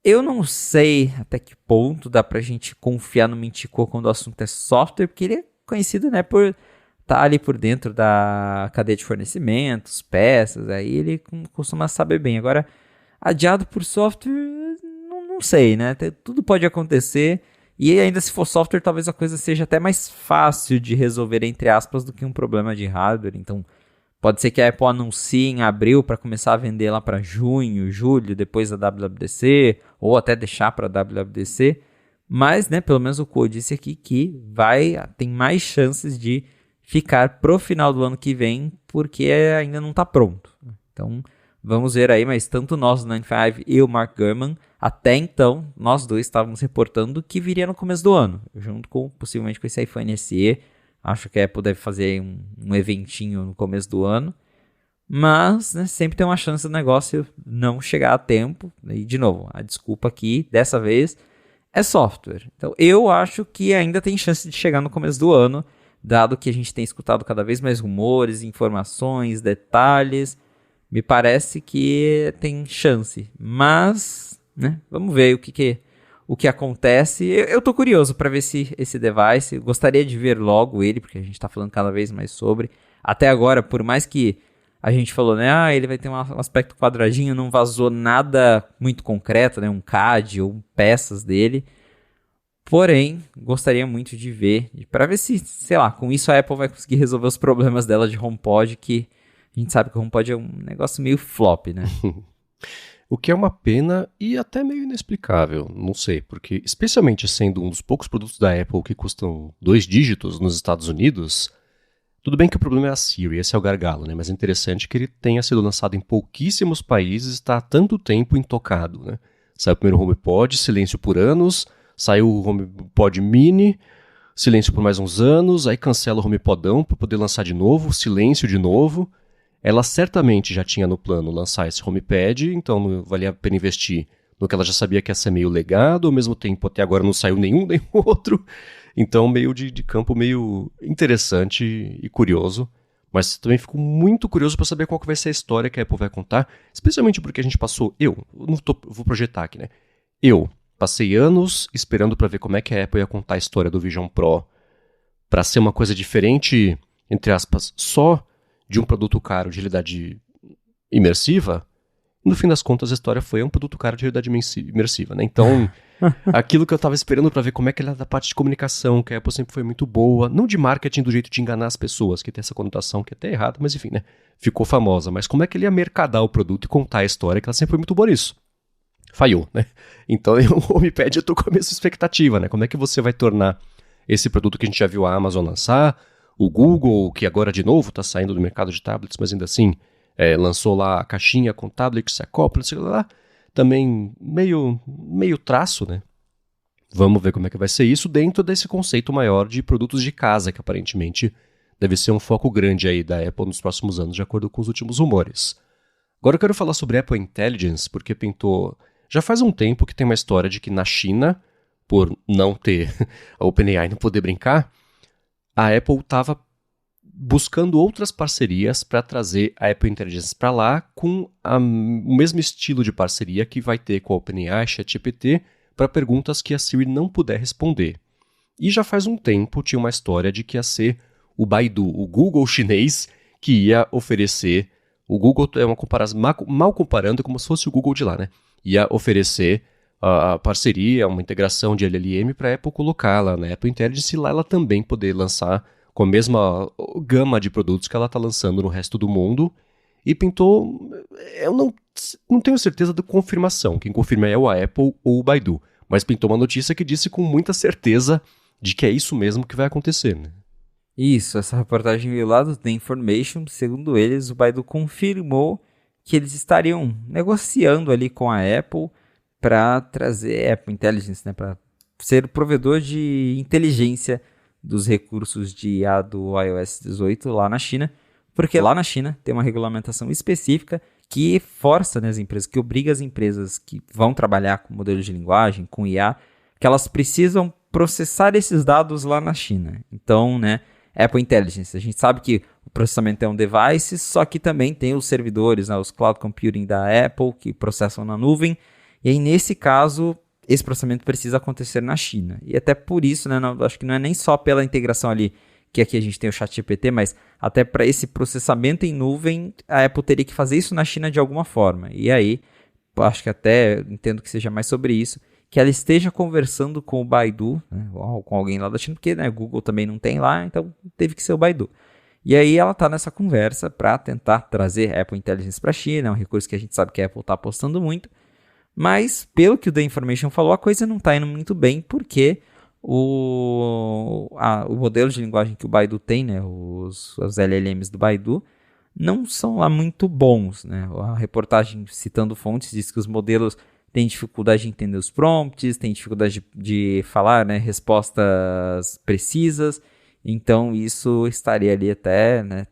Eu não sei até que ponto dá pra gente confiar no Mintico quando o assunto é software, porque ele é conhecido, né, por estar ali por dentro da cadeia de fornecimentos, peças, aí ele costuma saber bem. Agora, adiado por software, não sei, né? Tudo pode acontecer, e ainda se for software, talvez a coisa seja até mais fácil de resolver, entre aspas, do que um problema de hardware. Então, pode ser que a Apple anuncie em abril para começar a vender lá para junho, julho, depois da WWDC, ou até deixar para a WWDC. Mas, né, pelo menos o Kuo disse aqui que tem mais chances de ficar pro final do ano que vem, porque ainda não está pronto. Então, vamos ver aí, mas tanto nós, o 95 e o Mark Gurman, até então, nós dois estávamos reportando que viria no começo do ano, junto com, possivelmente, com esse iPhone SE. Acho que a Apple deve fazer um eventinho no começo do ano. Mas, né, sempre tem uma chance do negócio não chegar a tempo. E, de novo, a desculpa aqui, dessa vez, é software. Então, eu acho que ainda tem chance de chegar no começo do ano, dado que a gente tem escutado cada vez mais rumores, informações, detalhes. Me parece que tem chance. Mas, né, vamos ver o que acontece. Eu tô curioso para ver se esse device, eu gostaria de ver logo ele, porque a gente tá falando cada vez mais sobre. Até agora, por mais que a gente falou, né, ele vai ter um aspecto quadradinho, não vazou nada muito concreto, né, um CAD ou peças dele. Porém, gostaria muito de ver, para ver se, sei lá, com isso a Apple vai conseguir resolver os problemas dela de HomePod, que a gente sabe que o HomePod é um negócio meio flop, né? O que é uma pena e até meio inexplicável, não sei, porque especialmente sendo um dos poucos produtos da Apple que custam 2 dígitos nos Estados Unidos, tudo bem que o problema é a Siri, esse é o gargalo, né? Mas é interessante que ele tenha sido lançado em pouquíssimos países e está há tanto tempo intocado, né? Saiu o primeiro HomePod, silêncio por anos, saiu o HomePod Mini, silêncio por mais uns anos, aí cancela o HomePodão para poder lançar de novo, silêncio de novo. Ela certamente já tinha no plano lançar esse HomePad, então não valia a pena investir no que ela já sabia que ia ser meio legado, ao mesmo tempo até agora não saiu nenhum nem outro. Então meio de campo meio interessante e curioso. Mas também fico muito curioso para saber qual que vai ser a história que a Apple vai contar, especialmente porque a gente passou, vou projetar aqui, né? Eu passei anos esperando para ver como é que a Apple ia contar a história do Vision Pro para ser uma coisa diferente, entre aspas, só de um produto caro de realidade imersiva. No fim das contas, a história foi um produto caro de realidade imersiva, né? Então, aquilo que eu estava esperando para ver como é que ela é da parte de comunicação, que a Apple sempre foi muito boa, não de marketing do jeito de enganar as pessoas, que tem essa conotação que é até errada, mas enfim, né? Ficou famosa. Mas como é que ele ia mercadar o produto e contar a história, que ela sempre foi muito boa nisso. Falhou, né? Então, o HomePad eu tô com a mesma expectativa, né? Como é que você vai tornar esse produto que a gente já viu a Amazon lançar, o Google, que agora de novo está saindo do mercado de tablets, mas ainda assim lançou lá a caixinha com tablet que se acopla, sei lá, também meio traço, né? Vamos ver como é que vai ser isso dentro desse conceito maior de produtos de casa, que aparentemente deve ser um foco grande aí da Apple nos próximos anos, de acordo com os últimos rumores. Agora eu quero falar sobre Apple Intelligence, porque pintou... Já faz um tempo que tem uma história de que na China, por não ter a OpenAI não poder brincar, a Apple estava buscando outras parcerias para trazer a Apple Intelligence para lá com o mesmo estilo de parceria que vai ter com a OpenAI, ChatGPT, para perguntas que a Siri não puder responder. E já faz um tempo tinha uma história de que ia ser o Baidu, o Google chinês, que ia oferecer... O Google é uma comparação, mal comparando, como se fosse o Google de lá, né? Ia oferecer a parceria, uma integração de LLM para a Apple colocar lá na Apple Intelligence e lá ela também poder lançar com a mesma gama de produtos que ela está lançando no resto do mundo. E pintou... Eu não tenho certeza da confirmação. Quem confirma é o Apple ou o Baidu. Mas pintou uma notícia que disse com muita certeza de que é isso mesmo que vai acontecer, né? Isso, essa reportagem veio lá do The Information. Segundo eles, o Baidu confirmou que eles estariam negociando ali com a Apple para trazer Apple Intelligence, né, para ser o provedor de inteligência dos recursos de IA do iOS 18 lá na China, porque lá na China tem uma regulamentação específica que força, né, as empresas, que obriga as empresas que vão trabalhar com modelos de linguagem, com IA, que elas precisam processar esses dados lá na China. Então, né, Apple Intelligence, a gente sabe que o processamento é um device, só que também tem os servidores, né, os cloud computing da Apple, que processam na nuvem. E aí, nesse caso, esse processamento precisa acontecer na China. E até por isso, né, acho que não é nem só pela integração ali, que aqui a gente tem o ChatGPT, mas até para esse processamento em nuvem, a Apple teria que fazer isso na China de alguma forma. E aí, acho que até entendo que seja mais sobre isso, que ela esteja conversando com o Baidu, né, ou com alguém lá da China, porque né, Google também não tem lá, então teve que ser o Baidu. E aí ela está nessa conversa para tentar trazer Apple Intelligence para a China, é um recurso que a gente sabe que a Apple está apostando muito, mas pelo que o The Information falou, a coisa não está indo muito bem, porque o modelo de linguagem que o Baidu tem, né, os LLMs do Baidu, não são lá muito bons. Né? A reportagem, citando fontes, diz que os modelos têm dificuldade de entender os prompts, têm dificuldade de falar, né, respostas precisas. Então, isso estaria ali até, né,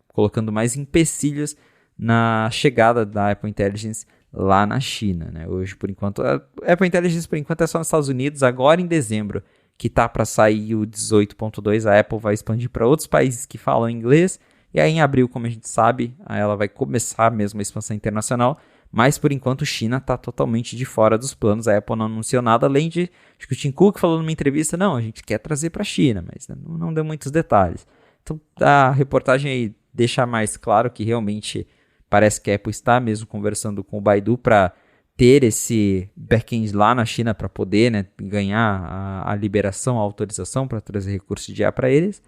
colocando mais empecilhos na chegada da Apple Intelligence lá na China. Né? Hoje, por enquanto, a Apple Intelligence, por enquanto, é só nos Estados Unidos. Agora, em dezembro, que está para sair o 18.2, a Apple vai expandir para outros países que falam inglês. E aí, em abril, como a gente sabe, ela vai começar mesmo a expansão internacional. Mas, por enquanto, China está totalmente de fora dos planos. A Apple não anunciou nada, além de... Acho que o Tim Cook falou numa entrevista, não, a gente quer trazer para a China, mas não deu muitos detalhes. Então, a reportagem aí deixa mais claro que realmente parece que a Apple está mesmo conversando com o Baidu para ter esse back-end lá na China para poder, né, ganhar a liberação, a autorização para trazer recurso de IA para eles.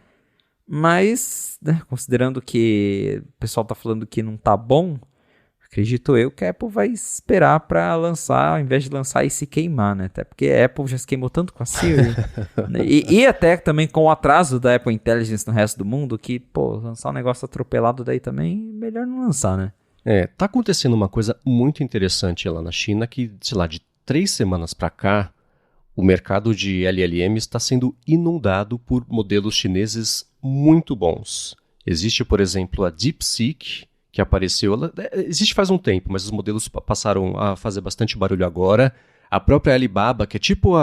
Mas, né, considerando que o pessoal está falando que não está bom, acredito eu que a Apple vai esperar para lançar, ao invés de lançar e se queimar, né? Até porque a Apple já se queimou tanto com a Siri, né? e até também com o atraso da Apple Intelligence no resto do mundo, que, pô, lançar um negócio atropelado daí também, melhor não lançar, né? Tá acontecendo uma coisa muito interessante lá na China, que, sei lá, de 3 semanas para cá, o mercado de LLM está sendo inundado por modelos chineses muito bons. Existe, por exemplo, a DeepSeek, que apareceu, existe faz um tempo, mas os modelos passaram a fazer bastante barulho agora. A própria Alibaba, que é tipo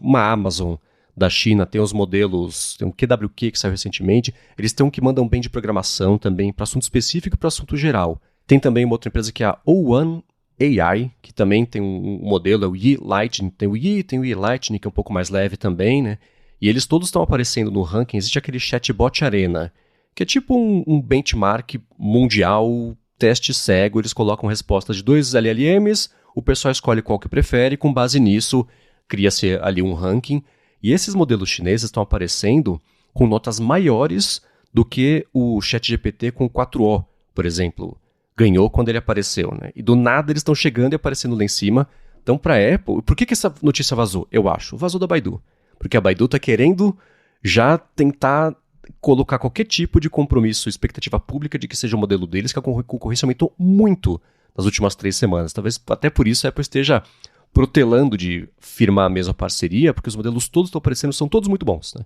uma Amazon da China, tem os modelos, tem um QWQ que saiu recentemente, eles têm um que mandam bem de programação também, para assunto específico e para assunto geral. Tem também uma outra empresa que é a O1 AI, que também tem um modelo, é o Yi Lightning, tem o Yi Lightning, que é um pouco mais leve também, né? E eles todos estão aparecendo no ranking, existe aquele chatbot Arena, que é tipo um benchmark mundial, teste cego, eles colocam respostas de 2 LLMs, o pessoal escolhe qual que prefere, com base nisso cria-se ali um ranking, e esses modelos chineses estão aparecendo com notas maiores do que o ChatGPT com 4O, por exemplo, ganhou quando ele apareceu, né? E do nada eles estão chegando e aparecendo lá em cima. Então, para a Apple, por que essa notícia vazou? Eu acho, vazou da Baidu, porque a Baidu está querendo já tentar colocar qualquer tipo de compromisso, expectativa pública de que seja o modelo deles, que a concorrência aumentou muito nas últimas 3 semanas. Talvez até por isso a Apple esteja protelando de firmar a mesma parceria, porque os modelos todos estão aparecendo, são todos muito bons, né?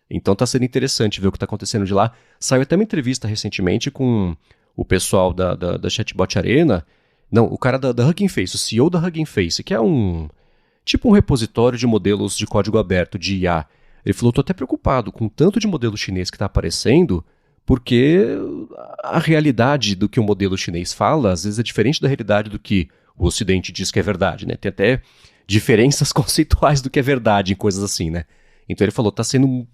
Então está sendo interessante ver o que está acontecendo de lá. Saiu até uma entrevista recentemente com o pessoal da Chatbot Arena, não, o cara da Hugging Face, o CEO da Hugging Face, que é um repositório de modelos de código aberto de IA. Ele falou, estou até preocupado com o tanto de modelo chinês que está aparecendo, porque a realidade do que o modelo chinês fala, às vezes é diferente da realidade do que o Ocidente diz que é verdade, né? Tem até diferenças conceituais do que é verdade em coisas assim, né? Então ele falou, está sendo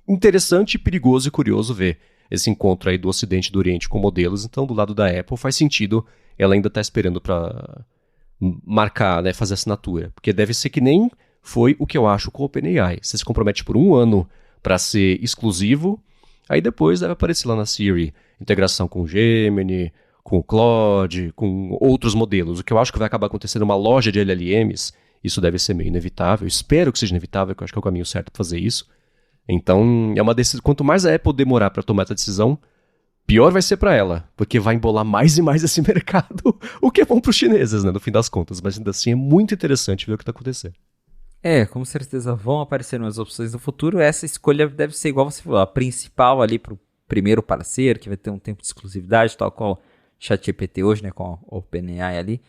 interessante, perigoso e curioso ver esse encontro aí do Ocidente e do Oriente com modelos. Então, do lado da Apple, faz sentido, ela ainda está esperando para marcar, né, fazer assinatura. Porque deve ser que nem foi o que eu acho com o OpenAI. Você se compromete por 1 ano para ser exclusivo, aí depois deve aparecer lá na Siri integração com o Gemini, com o Claude, com outros modelos. O que eu acho que vai acabar acontecendo uma loja de LLMs, isso deve ser meio inevitável. Eu espero que seja inevitável, porque eu acho que é o caminho certo para fazer isso. Então, é uma decisão. Quanto mais a Apple demorar para tomar essa decisão, pior vai ser para ela, porque vai embolar mais e mais esse mercado, o que é bom para os chineses, né, no fim das contas. Mas ainda assim é muito interessante ver o que está acontecendo. Com certeza vão aparecer umas opções no futuro. Essa escolha deve ser igual você falou, a principal ali para o primeiro parceiro, que vai ter um tempo de exclusividade, tal qual o ChatGPT hoje, né, com a OpenAI ali.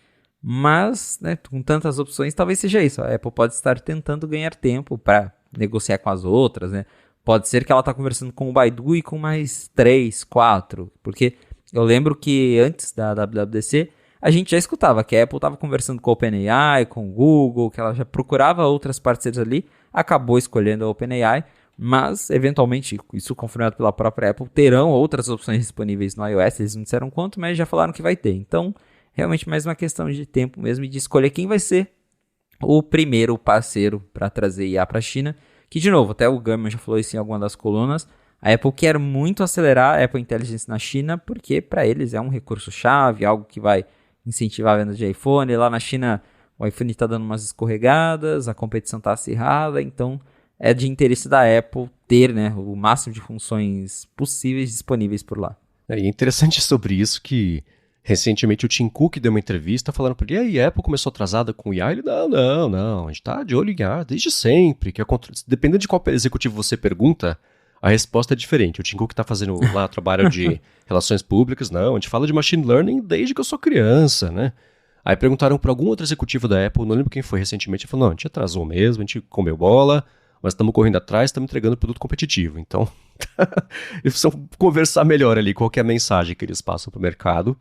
Mas, né, com tantas opções, talvez seja isso. A Apple pode estar tentando ganhar tempo para negociar com as outras, né? Pode ser que ela tá conversando com o Baidu e com mais 3, 4, porque eu lembro que antes da WWDC, a gente já escutava que a Apple estava conversando com a OpenAI, com o Google, que ela já procurava outras parceiras ali, acabou escolhendo a OpenAI, mas, eventualmente, isso confirmado pela própria Apple, terão outras opções disponíveis no iOS, eles não disseram quanto, mas já falaram que vai ter. Então, realmente mais uma questão de tempo mesmo e de escolher quem vai ser o primeiro parceiro para trazer IA para a China, que, de novo, até o Gurman já falou isso em alguma das colunas, a Apple quer muito acelerar a Apple Intelligence na China, porque para eles é um recurso-chave, algo que vai incentivar a venda de iPhone. Lá na China, o iPhone está dando umas escorregadas, a competição está acirrada, então é de interesse da Apple ter, né, o máximo de funções possíveis disponíveis por lá. É interessante sobre isso que recentemente o Tim Cook deu uma entrevista falando para ele, e aí, a Apple começou atrasada com o IA? Ele, não, a gente está de olho em IA desde sempre, dependendo de qual executivo você pergunta, a resposta é diferente. O Tim Cook está fazendo lá trabalho de relações públicas, não, a gente fala de machine learning desde que eu sou criança, né? Aí perguntaram para algum outro executivo da Apple, não lembro quem foi recentemente, ele falou, não, a gente atrasou mesmo, a gente comeu bola, mas estamos correndo atrás, estamos entregando produto competitivo. Então, eles precisam conversar melhor ali qual que é a mensagem que eles passam para o mercado.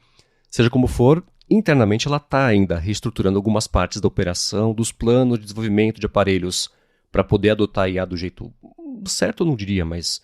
Seja como for, internamente ela está ainda reestruturando algumas partes da operação, dos planos de desenvolvimento de aparelhos para poder adotar a IA do jeito certo, eu não diria, mas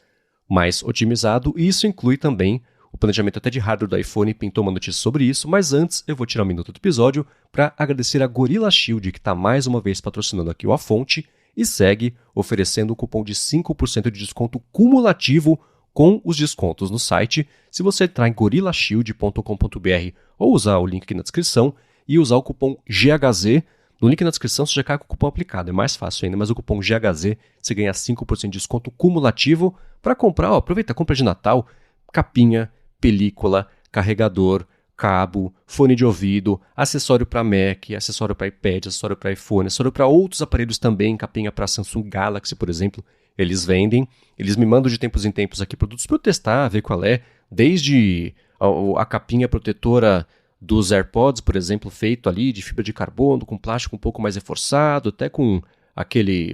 mais otimizado. E isso inclui também o planejamento até de hardware do iPhone, pintou uma notícia sobre isso. Mas antes, eu vou tirar um minuto do episódio para agradecer a Gorilla Shield, que está mais uma vez patrocinando aqui o A Fonte, e segue oferecendo um cupom de 5% de desconto cumulativo com os descontos no site. Se você entrar em gorillashield.com.br ou usar o link aqui na descrição e usar o cupom GHZ, no link na descrição você já cai com o cupom aplicado, é mais fácil ainda, mas o cupom GHZ você ganha 5% de desconto cumulativo para comprar, aproveita a compra de Natal, capinha, película, carregador, cabo, fone de ouvido, acessório para Mac, acessório para iPad, acessório para iPhone, acessório para outros aparelhos também, capinha para Samsung Galaxy, por exemplo, eles vendem, eles me mandam de tempos em tempos aqui produtos para eu testar, ver qual é, desde a capinha protetora dos AirPods, por exemplo, feito ali de fibra de carbono, com plástico um pouco mais reforçado, até com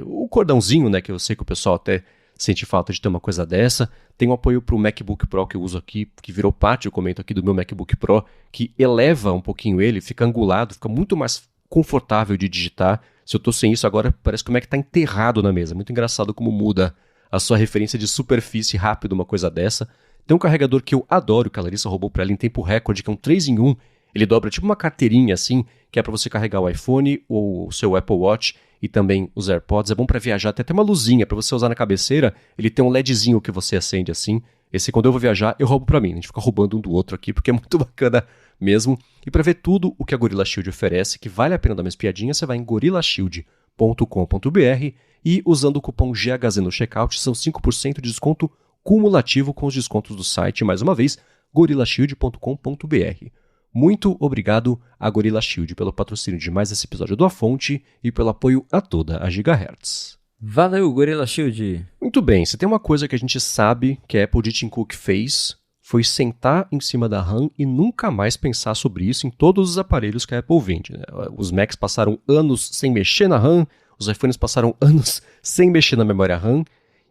o cordãozinho, né, que eu sei que o pessoal até sente falta de ter uma coisa dessa. Tem um apoio para o MacBook Pro que eu uso aqui, que virou parte, eu comento aqui, do meu MacBook Pro, que eleva um pouquinho ele, fica angulado, fica muito mais confortável de digitar. Se eu tô sem isso agora, parece que o Mac tá enterrado na mesa. Muito engraçado como muda a sua referência de superfície rápido uma coisa dessa. Tem um carregador que eu adoro, que a Larissa roubou para ela em tempo recorde, que é um 3-in-1. Ele dobra tipo uma carteirinha assim, que é para você carregar o iPhone, ou o seu Apple Watch e também os AirPods. É bom para viajar, tem até uma luzinha para você usar na cabeceira. Ele tem um LEDzinho que você acende assim. Esse, quando eu vou viajar, eu roubo para mim. A gente fica roubando um do outro aqui, porque é muito bacana mesmo. E para ver tudo o que a Gorilla Shield oferece, que vale a pena dar uma espiadinha, você vai em gorillashield.com.br e usando o cupom GHZ no checkout, são 5% de desconto cumulativo com os descontos do site. Mais uma vez, gorillashield.com.br. Muito obrigado a Gorilla Shield pelo patrocínio de mais esse episódio do A Fonte e pelo apoio a toda a Gigahertz. Valeu, Gorilla Shield! Muito bem, se tem uma coisa que a gente sabe que a Apple de Tim Cook fez, foi sentar em cima da RAM e nunca mais pensar sobre isso em todos os aparelhos que a Apple vende. Né? Os Macs passaram anos sem mexer na RAM, os iPhones passaram anos sem mexer na memória RAM.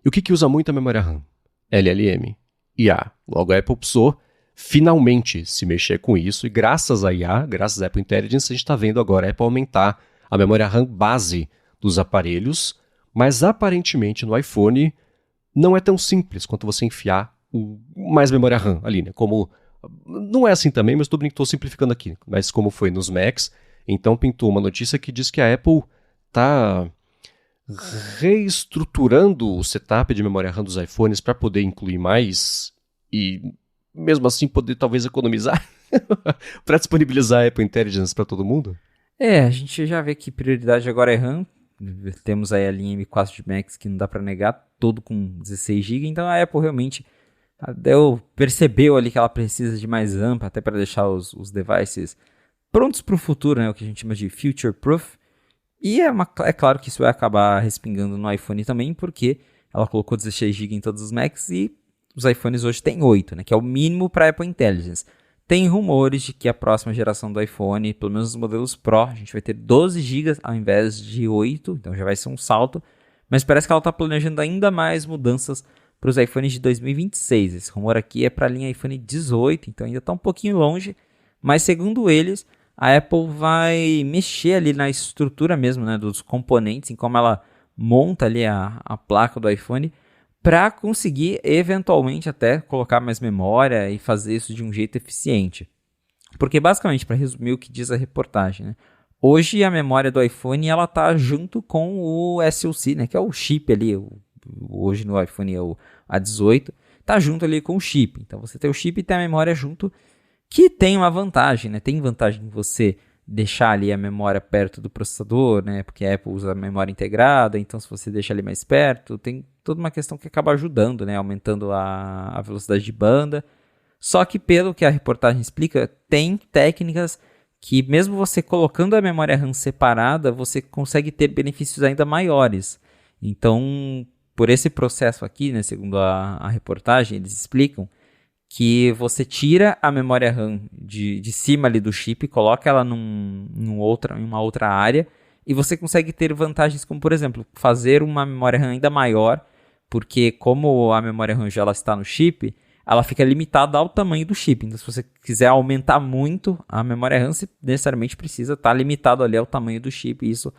E o que usa muito a memória RAM? LLM, IA. Logo a Apple precisou finalmente se mexer com isso, e graças a IA, graças à Apple Intelligence, a gente está vendo agora a Apple aumentar a memória RAM base dos aparelhos, mas aparentemente no iPhone não é tão simples quanto você enfiar mais memória RAM ali, né? Como, não é assim também, mas estou simplificando aqui, mas como foi nos Macs, então pintou uma notícia que diz que a Apple está reestruturando o setup de memória RAM dos iPhones para poder incluir mais e mesmo assim poder talvez economizar para disponibilizar a Apple Intelligence para todo mundo? A gente já vê que prioridade agora é RAM. Temos aí a linha M4 de Max que não dá para negar, todo com 16 GB, então a Apple realmente percebeu ali que ela precisa de mais RAM até para deixar os devices prontos para o futuro, né, o que a gente chama de future proof. E é claro que isso vai acabar respingando no iPhone também, porque ela colocou 16 GB em todos os Macs e os iPhones hoje têm 8, né, que é o mínimo para a Apple Intelligence. Tem rumores de que a próxima geração do iPhone, pelo menos os modelos Pro, a gente vai ter 12 GB ao invés de 8, então já vai ser um salto. mas parece que ela está planejando ainda mais mudanças para os iPhones de 2026. Esse rumor aqui é para a linha iPhone 18, então ainda está um pouquinho longe, mas segundo eles, a Apple vai mexer ali na estrutura mesmo, né, dos componentes, em como ela monta ali a placa do iPhone, para conseguir eventualmente até colocar mais memória e fazer isso de um jeito eficiente. Porque basicamente, para resumir o que diz a reportagem, né, hoje a memória do iPhone ela está junto com o SoC, né, que é o chip ali, hoje no iPhone é o A18, está junto ali com o chip. Então você tem o chip e tem a memória junto, que tem uma vantagem, né? Tem vantagem em você deixar ali a memória perto do processador, né? Porque a Apple usa a memória integrada, então se você deixa ali mais perto, tem toda uma questão que acaba ajudando, né? Aumentando a velocidade de banda. Só que pelo que a reportagem explica, tem técnicas que mesmo você colocando a memória RAM separada, você consegue ter benefícios ainda maiores. Então, por esse processo aqui, né? Segundo a reportagem, eles explicam que você tira a memória RAM de cima ali do chip, coloca ela em uma outra área, e você consegue ter vantagens como, por exemplo, fazer uma memória RAM ainda maior, porque como a memória RAM já está no chip, ela fica limitada ao tamanho do chip. Então, se você quiser aumentar muito a memória RAM, você necessariamente precisa estar limitado ali ao tamanho do chip, e isso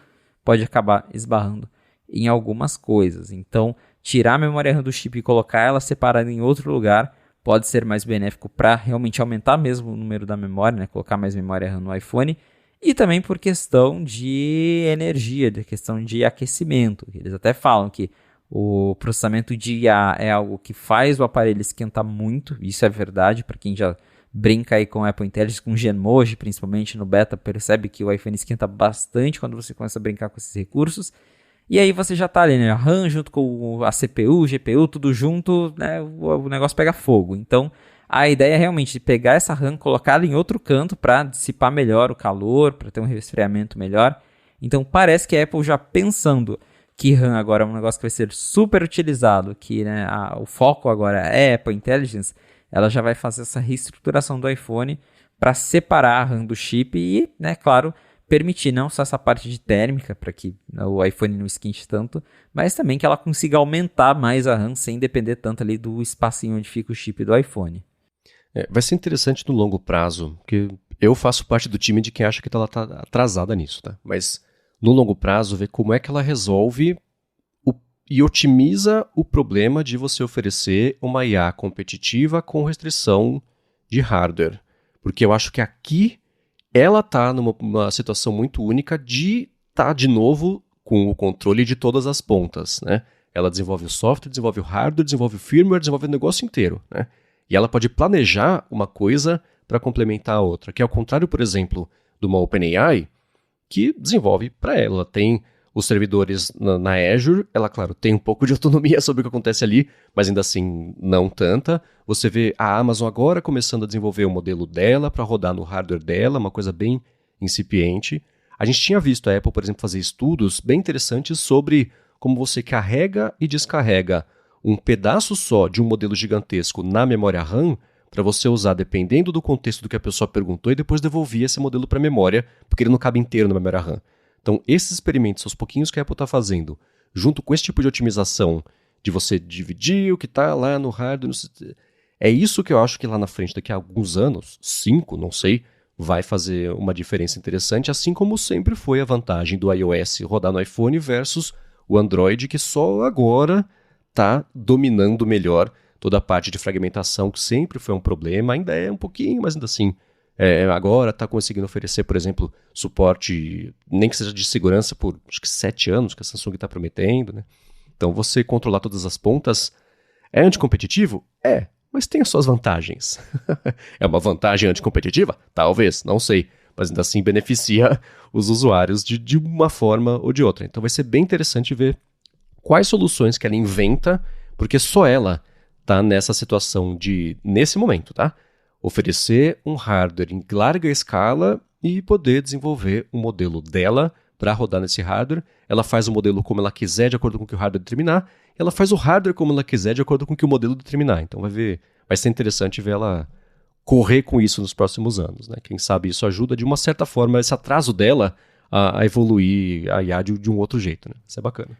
pode acabar esbarrando em algumas coisas. Então, tirar a memória RAM do chip e colocar ela separada em outro lugar pode ser mais benéfico para realmente aumentar mesmo o número da memória, né? Colocar mais memória RAM no iPhone, e também por questão de energia, de questão de aquecimento. Eles até falam que o processamento de IA é algo que faz o aparelho esquentar muito, isso é verdade, para quem já brinca aí com Apple Intelligence, com Genmoji, principalmente no beta, percebe que o iPhone esquenta bastante quando você começa a brincar com esses recursos. E aí você já está ali, né? A RAM junto com a CPU, GPU, tudo junto, né? O negócio pega fogo. Então, a ideia é realmente de pegar essa RAM, colocá-la em outro canto para dissipar melhor o calor, para ter um resfriamento melhor. Então, parece que a Apple já pensando que RAM agora é um negócio que vai ser super utilizado, que né, o foco agora é Apple Intelligence, ela já vai fazer essa reestruturação do iPhone para separar a RAM do chip e, né, claro, permitir não só essa parte de térmica, para que o iPhone não esquente tanto, mas também que ela consiga aumentar mais a RAM sem depender tanto ali do espacinho onde fica o chip do iPhone. Vai ser interessante no longo prazo, porque eu faço parte do time de quem acha que ela está atrasada nisso, tá? Mas no longo prazo, ver como é que ela resolve e otimiza o problema de você oferecer uma IA competitiva com restrição de hardware. Porque eu acho que aqui ela está numa situação muito única de estar de novo com o controle de todas as pontas, né? Ela desenvolve o software, desenvolve o hardware, desenvolve o firmware, desenvolve o negócio inteiro, né? E ela pode planejar uma coisa para complementar a outra, que é ao contrário, por exemplo, de uma OpenAI, que desenvolve para ela. Ela tem os servidores na Azure, ela, claro, tem um pouco de autonomia sobre o que acontece ali, mas ainda assim não tanta. Você vê a Amazon agora começando a desenvolver o modelo dela para rodar no hardware dela, uma coisa bem incipiente. A gente tinha visto a Apple, por exemplo, fazer estudos bem interessantes sobre como você carrega e descarrega um pedaço só de um modelo gigantesco na memória RAM para você usar dependendo do contexto do que a pessoa perguntou e depois devolver esse modelo para a memória, porque ele não cabe inteiro na memória RAM. Então, esses experimentos, aos pouquinhos que a Apple está fazendo, junto com esse tipo de otimização, de você dividir o que está lá no hardware, é isso que eu acho que lá na frente, daqui a alguns anos, 5, não sei, vai fazer uma diferença interessante, assim como sempre foi a vantagem do iOS rodar no iPhone versus o Android, que só agora está dominando melhor toda a parte de fragmentação, que sempre foi um problema, ainda é um pouquinho, mas ainda assim, agora está conseguindo oferecer, por exemplo, suporte, nem que seja de segurança, por acho que 7 anos que a Samsung está prometendo, né? Então você controlar todas as pontas é anticompetitivo? É, mas tem as suas vantagens. É uma vantagem anticompetitiva? Talvez, não sei, mas ainda assim beneficia os usuários de uma forma ou de outra. Então vai ser bem interessante ver quais soluções que ela inventa, porque só ela está nessa situação de, nesse momento, tá? Oferecer um hardware em larga escala e poder desenvolver um modelo dela para rodar nesse hardware. Ela faz o modelo como ela quiser, de acordo com o que o hardware determinar. Ela faz o hardware como ela quiser, de acordo com o que o modelo determinar. Então vai ser interessante ver ela correr com isso nos próximos anos, né? Quem sabe isso ajuda, de uma certa forma, esse atraso dela a evoluir a IA de um outro jeito, né? Isso é bacana.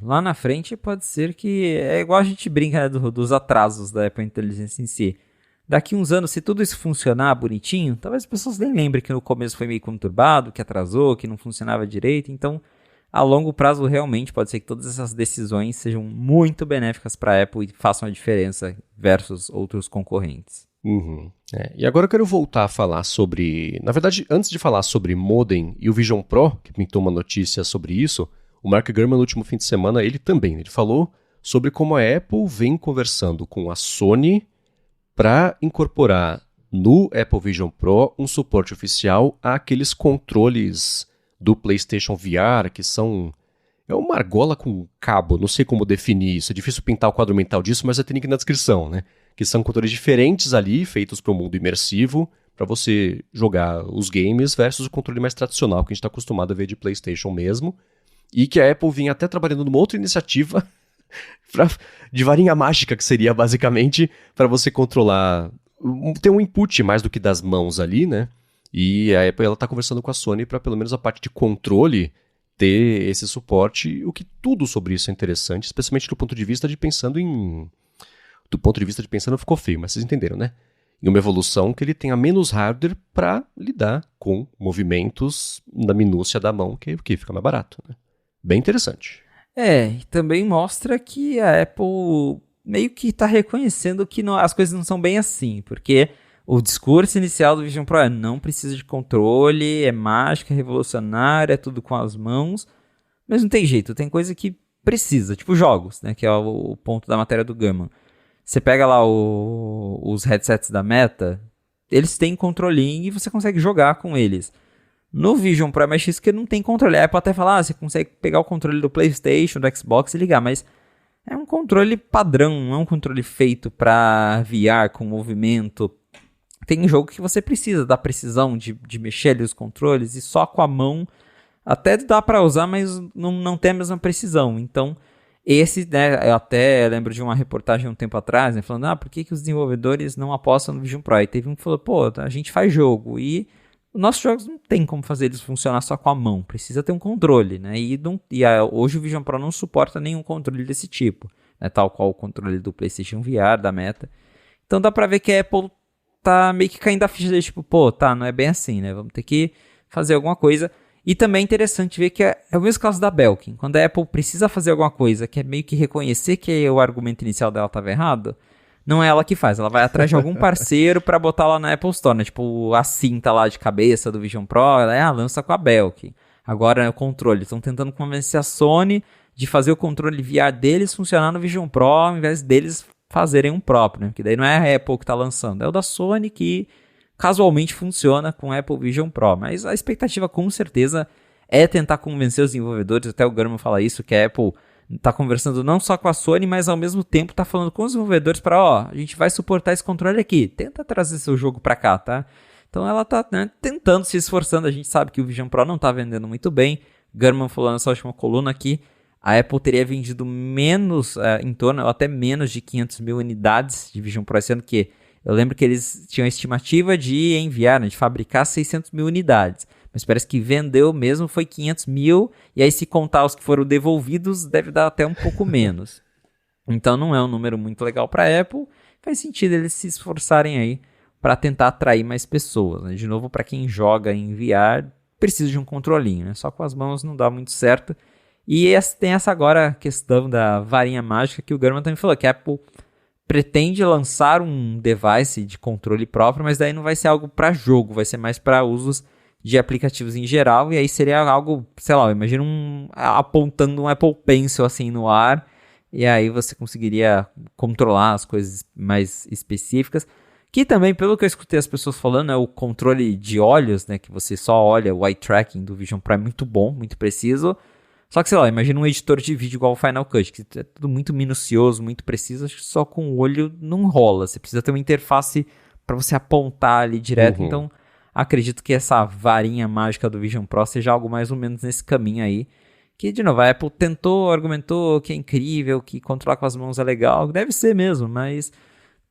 Lá na frente pode ser que... É igual a gente brinca, né, dos atrasos da Apple Inteligência em si. Daqui uns anos, se tudo isso funcionar bonitinho, talvez as pessoas nem lembrem que no começo foi meio conturbado, que atrasou, que não funcionava direito. Então, a longo prazo, realmente, pode ser que todas essas decisões sejam muito benéficas para a Apple e façam a diferença versus outros concorrentes. Uhum. E agora eu quero voltar a falar sobre... Na verdade, antes de falar sobre modem e o Vision Pro, que pintou uma notícia sobre isso, o Mark Gurman, no último fim de semana, ele falou sobre como a Apple vem conversando com a Sony para incorporar no Apple Vision Pro um suporte oficial àqueles controles do PlayStation VR, que são... É uma argola com cabo, não sei como definir isso, é difícil pintar o quadro mental disso, mas eu tenho que ir na descrição, né? Que são controles diferentes ali, feitos para o mundo imersivo, para você jogar os games versus o controle mais tradicional, que a gente está acostumado a ver de PlayStation mesmo, e que a Apple vinha até trabalhando numa outra iniciativa de varinha mágica, que seria basicamente para você controlar, ter um input mais do que das mãos ali, né? E a Apple está conversando com a Sony para pelo menos a parte de controle ter esse suporte, o que tudo sobre isso é interessante, especialmente do ponto de vista de pensando ficou feio, mas vocês entenderam, né? Em uma evolução que ele tenha menos hardware para lidar com movimentos na minúcia da mão, que fica mais barato, né? Bem interessante. E também mostra que a Apple meio que está reconhecendo que as coisas não são bem assim, porque o discurso inicial do Vision Pro é não precisa de controle, é mágica, é revolucionário, é tudo com as mãos, mas não tem jeito, tem coisa que precisa, tipo jogos, né, que é o ponto da matéria do Gurman. Você pega lá os headsets da Meta, eles têm controlinho e você consegue jogar com eles. No Vision Pro é mais X que não tem controle. A Apple até fala, você consegue pegar o controle do PlayStation, do Xbox e ligar, mas é um controle padrão, não é um controle feito para VR com movimento. Tem jogo que você precisa da precisão de mexer ali os controles e só com a mão até dá para usar, mas não tem a mesma precisão. Então, esse, né, eu até lembro de uma reportagem um tempo atrás, né, falando, por que os desenvolvedores não apostam no Vision Pro? E teve um que falou, a gente faz jogo e os nossos jogos não tem como fazer eles funcionar só com a mão, precisa ter um controle, né? Hoje o Vision Pro não suporta nenhum controle desse tipo, né? Tal qual o controle do PlayStation VR, da Meta. Então dá pra ver que a Apple tá meio que caindo a ficha de tipo, não é bem assim, né? Vamos ter que fazer alguma coisa. E também é interessante ver que é o mesmo caso da Belkin. Quando a Apple precisa fazer alguma coisa, que é meio que reconhecer que o argumento inicial dela estava errado, não é ela que faz. Ela vai atrás de algum parceiro para botar lá na Apple Store, né? Tipo a cinta lá de cabeça do Vision Pro, ela lança com a Belkin. Agora é o controle. Estão tentando convencer a Sony de fazer o controle VR deles funcionar no Vision Pro, ao invés deles fazerem um próprio, né? Porque daí não é a Apple que está lançando, é o da Sony que casualmente funciona com o Apple Vision Pro. Mas a expectativa com certeza é tentar convencer os desenvolvedores, até o Gurman fala isso, que a Apple está conversando não só com a Sony, mas ao mesmo tempo está falando com os desenvolvedores para, a gente vai suportar esse controle aqui, tenta trazer seu jogo para cá, tá? Então ela está, né, tentando, se esforçando, a gente sabe que o Vision Pro não está vendendo muito bem. Gurman falou nessa última coluna aqui, a Apple teria vendido menos, em torno, ou até menos de 500 mil unidades de Vision Pro esse ano, que eu lembro que eles tinham a estimativa de enviar, né, de fabricar 600 mil unidades. Mas parece que vendeu mesmo foi 500 mil, e aí se contar os que foram devolvidos, deve dar até um pouco menos. Então não é um número muito legal para a Apple, faz sentido eles se esforçarem aí para tentar atrair mais pessoas, né? De novo, para quem joga em VR, precisa de um controlinho, né? Só com as mãos não dá muito certo. E tem essa agora questão da varinha mágica que o Gurman também falou, que a Apple pretende lançar um device de controle próprio, mas daí não vai ser algo para jogo, vai ser mais para usos de aplicativos em geral, e aí seria algo, sei lá, imagina apontando um Apple Pencil assim no ar, e aí você conseguiria controlar as coisas mais específicas, que também, pelo que eu escutei as pessoas falando, é o controle de olhos, né, que você só olha, o eye tracking do Vision Pro é muito bom, muito preciso, só que, sei lá, imagina um editor de vídeo igual o Final Cut, que é tudo muito minucioso, muito preciso, acho que só com o olho não rola, você precisa ter uma interface para você apontar ali direto, então acredito que essa varinha mágica do Vision Pro seja algo mais ou menos nesse caminho aí. Que, de novo, a Apple tentou, argumentou que é incrível, que controlar com as mãos é legal. Deve ser mesmo, mas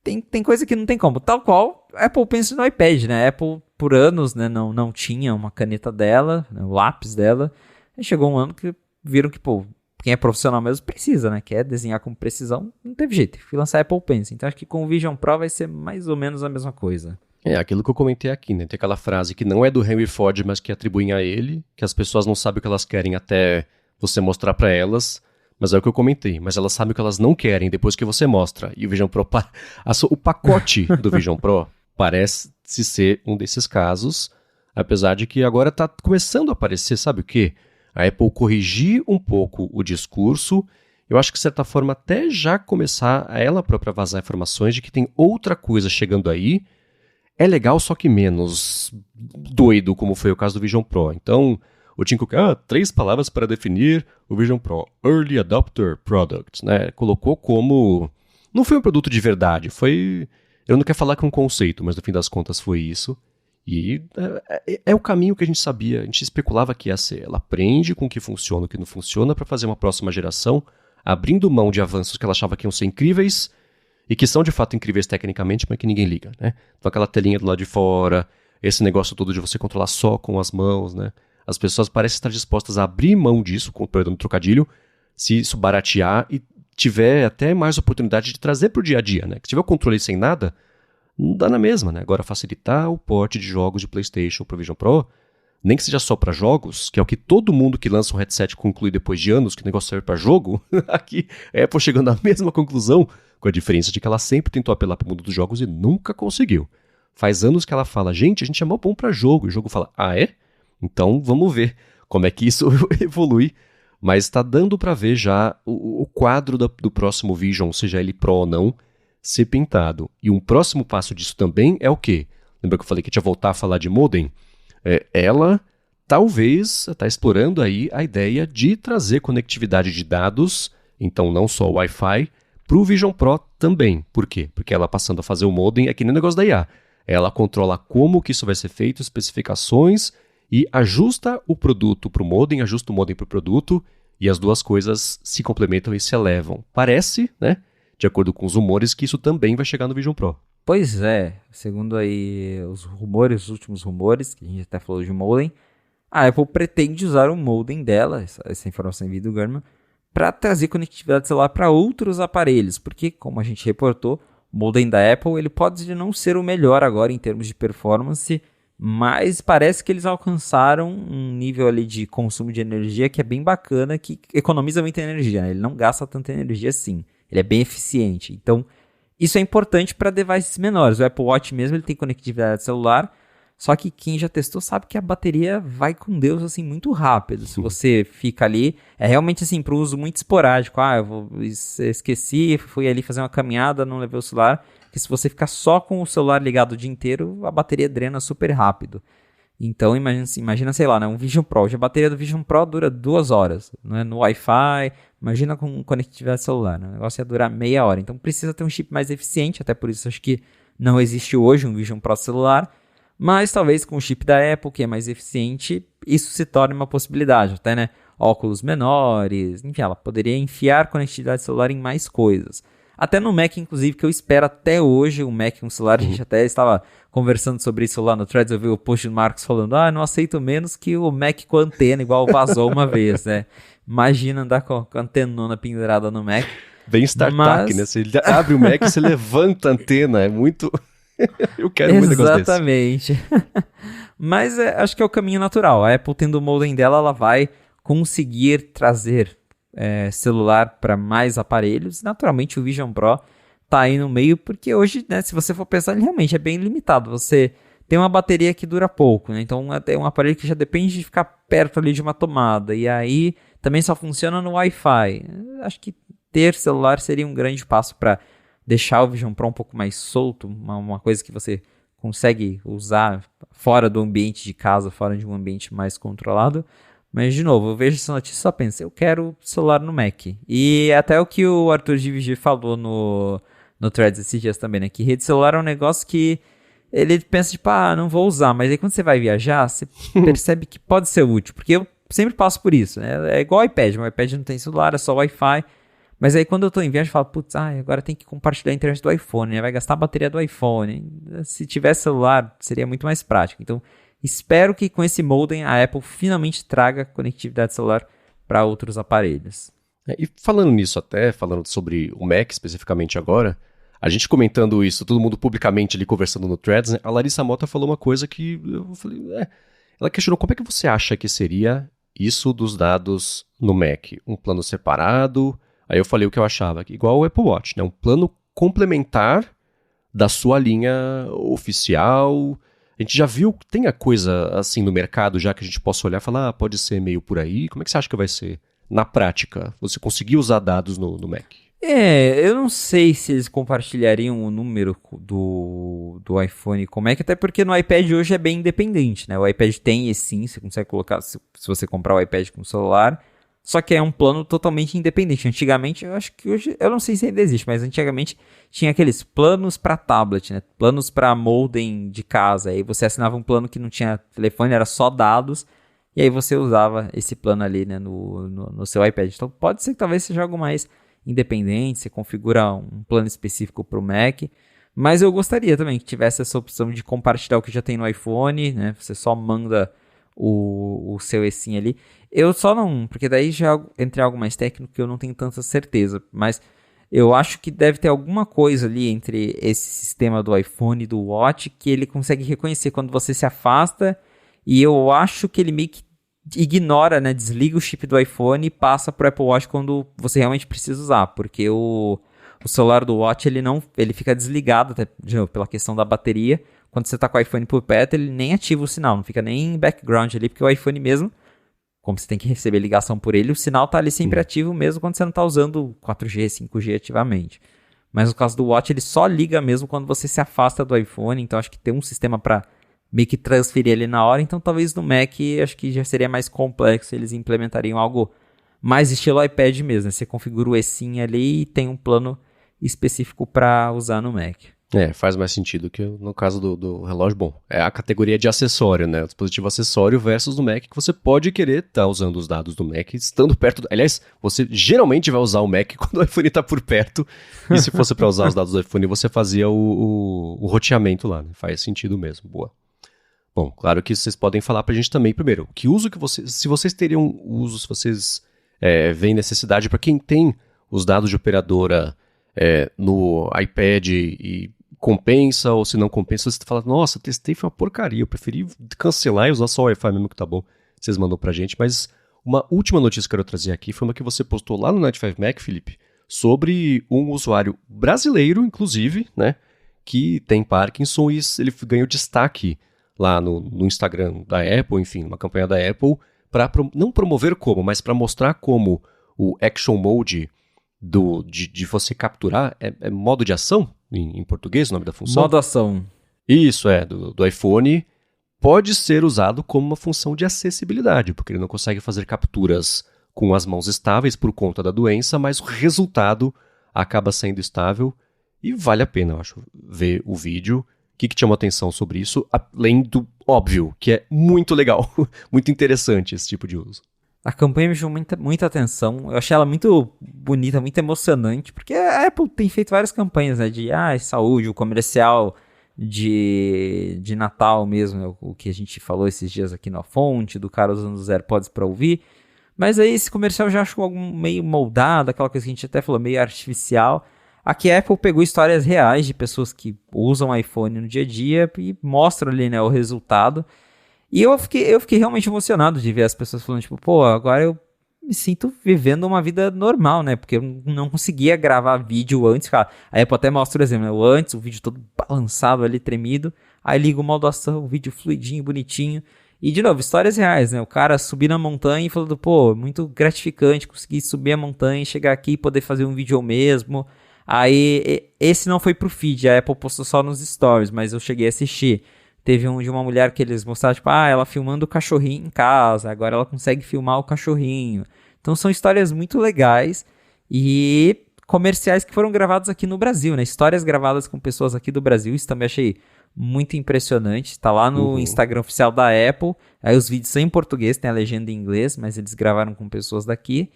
tem coisa que não tem como. Tal qual a Apple pensa no iPad, né? A Apple por anos, né, não tinha uma caneta dela, né, o lápis dela. Aí chegou um ano que viram que, pô, quem é profissional mesmo precisa, né? Quer desenhar com precisão, não teve jeito. Fui lançar a Apple Pencil. Então acho que com o Vision Pro vai ser mais ou menos a mesma coisa. É aquilo que eu comentei aqui, né? Tem aquela frase que não é do Henry Ford, mas que atribuem a ele, que as pessoas não sabem o que elas querem até você mostrar pra elas, mas é o que eu comentei. Mas elas sabem o que elas não querem depois que você mostra. E o Vision Pro, o pacote do Vision Pro parece ser um desses casos, apesar de que agora tá começando a aparecer, sabe o quê? A Apple corrigir um pouco o discurso, eu acho que de certa forma até já começar a ela própria vazar informações de que tem outra coisa chegando aí. É legal, só que menos doido, como foi o caso do Vision Pro. Então, o Tim Cook, 3 palavras para definir o Vision Pro. Early Adopter Product, né? Colocou como... Não foi um produto de verdade, foi... Eu não quero falar que é um conceito, mas no fim das contas foi isso. E é o caminho que a gente sabia, a gente especulava que ia ser. Ela aprende com o que funciona e o que não funciona para fazer uma próxima geração, abrindo mão de avanços que ela achava que iam ser incríveis e que são de fato incríveis tecnicamente, mas que ninguém liga, né? Então aquela telinha do lado de fora, esse negócio todo de você controlar só com as mãos, né? As pessoas parecem estar dispostas a abrir mão disso, com perdão do trocadilho, se isso baratear e tiver até mais oportunidade de trazer para o dia a dia, né? Se tiver o controle sem nada, não dá na mesma, né? Agora, facilitar o porte de jogos de PlayStation para o Vision Pro, nem que seja só para jogos, que é o que todo mundo que lança um headset conclui depois de anos, que o negócio serve para jogo, aqui a Apple chegando à mesma conclusão, com a diferença de que ela sempre tentou apelar para o mundo dos jogos e nunca conseguiu. Faz anos que ela fala, gente, a gente é mó bom para jogo, e o jogo fala, é? Então vamos ver como é que isso evolui, mas está dando para ver já o quadro do próximo Vision, seja ele Pro ou não, ser pintado. E um próximo passo disso também é o quê? Lembra que eu falei que tinha voltar a falar de modem? Ela talvez está explorando aí a ideia de trazer conectividade de dados, então não só o Wi-Fi, para o Vision Pro também. Por quê? Porque ela passando a fazer o modem é que nem o negócio da IA. Ela controla como que isso vai ser feito, especificações, e ajusta o produto para o modem, ajusta o modem para o produto, e as duas coisas se complementam e se elevam. Parece, né? De acordo com os rumores, que isso também vai chegar no Vision Pro. Pois é, segundo aí os últimos rumores, que a gente até falou de modem, a Apple pretende usar o modem dela, essa informação em do Gurman, para trazer conectividade celular para outros aparelhos, porque, como a gente reportou, o modem da Apple ele pode não ser o melhor agora em termos de performance, mas parece que eles alcançaram um nível ali de consumo de energia que é bem bacana, que economiza muita energia, né? Ele não gasta tanta energia assim. Ele é bem eficiente. Então, isso é importante para devices menores. O Apple Watch mesmo ele tem conectividade celular, só que quem já testou sabe que a bateria vai com Deus assim muito rápido. Se você fica ali, é realmente assim para uso muito esporádico. Esqueci, fui ali fazer uma caminhada, não levei o celular. Porque se você ficar só com o celular ligado o dia inteiro, a bateria drena super rápido. Então, imagina, sei lá, né, um Vision Pro. Hoje a bateria do Vision Pro dura 2 horas, né, no Wi-Fi. Imagina com conectividade celular, né? O negócio ia durar meia hora. Então, precisa ter um chip mais eficiente. Até por isso, acho que não existe hoje um Vision Pro celular. Mas, talvez, com o chip da Apple, que é mais eficiente, isso se torne uma possibilidade. Até, né, óculos menores. Enfim, ela poderia enfiar conectividade celular em mais coisas. Até no Mac, inclusive, que eu espero até hoje o Mac um celular. A gente até estava conversando sobre isso lá no Threads. Eu vi o post do Marcos falando, não aceito menos que o Mac com antena, igual vazou uma vez, né? Imagina andar com a antenona pendurada no Mac. Bem startup, né? Você abre o Mac e você levanta a antena. É muito... eu quero muito negócio desse. Exatamente. Mas acho que é o caminho natural. A Apple tendo o modem dela, ela vai conseguir trazer celular para mais aparelhos. Naturalmente o Vision Pro tá aí no meio, porque hoje, né, se você for pensar, ele realmente é bem limitado. Você tem uma bateria que dura pouco, né? Então é um aparelho que já depende de ficar perto ali de uma tomada, e aí também só funciona no Wi-Fi. Acho que ter celular seria um grande passo para deixar o Vision Pro um pouco mais solto, uma coisa que você consegue usar fora do ambiente de casa, fora de um ambiente mais controlado. Mas, de novo, eu vejo essa notícia e só penso, eu quero celular no Mac. E até o que o Arthur Givigi falou no Threads esses dias também, né? Que rede celular é um negócio que ele pensa, tipo, não vou usar. Mas aí quando você vai viajar, você percebe que pode ser útil. Porque eu sempre passo por isso, né? É igual o iPad. O iPad não tem celular, é só Wi-Fi. Mas aí quando eu tô em viagem, eu falo, putz, agora tem que compartilhar a internet do iPhone, né? Vai gastar a bateria do iPhone. Se tivesse celular, seria muito mais prático. Então, espero que com esse modem a Apple finalmente traga conectividade celular para outros aparelhos. E falando nisso falando sobre o Mac especificamente agora, a gente comentando isso, todo mundo publicamente ali conversando no Threads, né, a Larissa Mota falou uma coisa que eu falei, ela questionou como é que você acha que seria isso dos dados no Mac? Um plano separado? Aí eu falei o que eu achava, igual o Apple Watch, né? Um plano complementar da sua linha oficial. A gente já viu, tem a coisa assim no mercado já que a gente possa olhar e falar, pode ser meio por aí. Como é que você acha que vai ser na prática? Você conseguir usar dados no Mac? Eu não sei se eles compartilhariam o número do iPhone com o Mac, até porque no iPad hoje é bem independente, né? O iPad tem eSIM, você consegue colocar, se você comprar o iPad com o celular, só que é um plano totalmente independente. Antigamente, eu acho que hoje, eu não sei se ainda existe, mas antigamente tinha aqueles planos para tablet, né? Planos para modem de casa, aí você assinava um plano que não tinha telefone, era só dados, e aí você usava esse plano ali, né, no seu iPad. Então pode ser que talvez seja algo mais independente, você configura um plano específico para o Mac, mas eu gostaria também que tivesse essa opção de compartilhar o que já tem no iPhone, né? Você só manda o seu eSIM ali. Eu só não, porque daí já entre algo mais técnico que eu não tenho tanta certeza, mas eu acho que deve ter alguma coisa ali entre esse sistema do iPhone e do Watch que ele consegue reconhecer quando você se afasta, e eu acho que ele meio que ignora, né, desliga o chip do iPhone e passa pro Apple Watch quando você realmente precisa usar, porque o celular do Watch ele fica desligado até, de novo, pela questão da bateria. Quando você tá com o iPhone por perto, ele nem ativa o sinal, não fica nem em background ali, porque o iPhone mesmo, como você tem que receber ligação por ele, o sinal tá ali sempre ativo mesmo quando você não tá usando 4G, 5G ativamente. Mas no caso do Watch, ele só liga mesmo quando você se afasta do iPhone, então acho que tem um sistema para meio que transferir ele na hora, então talvez no Mac acho que já seria mais complexo, eles implementariam algo mais estilo iPad mesmo, né? Você configura o eSIM ali e tem um plano específico para usar no Mac. Faz mais sentido que no caso do relógio. Bom, é a categoria de acessório, né? O dispositivo acessório versus do Mac, que você pode querer estar usando os dados do Mac estando perto. Aliás, você geralmente vai usar o Mac quando o iPhone está por perto. E se fosse para usar os dados do iPhone, você fazia o roteamento lá, né? Faz sentido mesmo. Boa. Bom, claro que vocês podem falar pra gente também, primeiro, que uso que vocês, se vocês teriam uso, se vocês veem necessidade para quem tem os dados de operadora no iPad e compensa, ou se não compensa, você fala, nossa, testei, foi uma porcaria, eu preferi cancelar e usar só o Wi-Fi mesmo que tá bom, vocês mandam pra gente. Mas uma última notícia que eu quero trazer aqui foi uma que você postou lá no 95Mac, Felipe, sobre um usuário brasileiro, inclusive, né, que tem Parkinson, e ele ganhou destaque lá no Instagram da Apple, enfim, uma campanha da Apple, para não promover como, mas para mostrar como o Action Mode de você capturar, é modo de ação, em português, o nome da função? Modo ação. Isso, do iPhone, pode ser usado como uma função de acessibilidade, porque ele não consegue fazer capturas com as mãos estáveis por conta da doença, mas o resultado acaba sendo estável e vale a pena, eu acho, ver o vídeo. O que te chamou a atenção sobre isso, além do óbvio, que é muito legal, muito interessante esse tipo de uso? A campanha me chamou muita atenção, eu achei ela muito bonita, muito emocionante, porque a Apple tem feito várias campanhas, né, de saúde, o comercial de Natal mesmo, né, o que a gente falou esses dias aqui na fonte, do cara usando os AirPods para ouvir, mas aí esse comercial eu já acho algo meio moldado, aquela coisa que a gente até falou, meio artificial. Aqui a Apple pegou histórias reais de pessoas que usam iPhone no dia a dia e mostram ali, né, o resultado. E eu fiquei realmente emocionado de ver as pessoas falando, tipo, pô, agora eu me sinto vivendo uma vida normal, né? Porque eu não conseguia gravar vídeo antes, cara. A Apple até mostra o exemplo, né? Antes, o vídeo todo balançado ali, tremido. Aí liga o modo ação, o vídeo fluidinho, bonitinho. E, de novo, histórias reais, né? O cara subir na montanha e falando, pô, muito gratificante conseguir subir a montanha, chegar aqui e poder fazer um vídeo eu mesmo. Aí, esse não foi pro feed, a Apple postou só nos stories, mas eu cheguei a assistir. Teve um de uma mulher que eles mostraram, tipo, ela filmando o cachorrinho em casa, agora ela consegue filmar o cachorrinho. Então são histórias muito legais e comerciais que foram gravados aqui no Brasil, né? Histórias gravadas com pessoas aqui do Brasil, isso também achei muito impressionante. Tá lá no Instagram oficial da Apple, aí os vídeos são em português, tem a legenda em inglês, mas eles gravaram com pessoas daqui.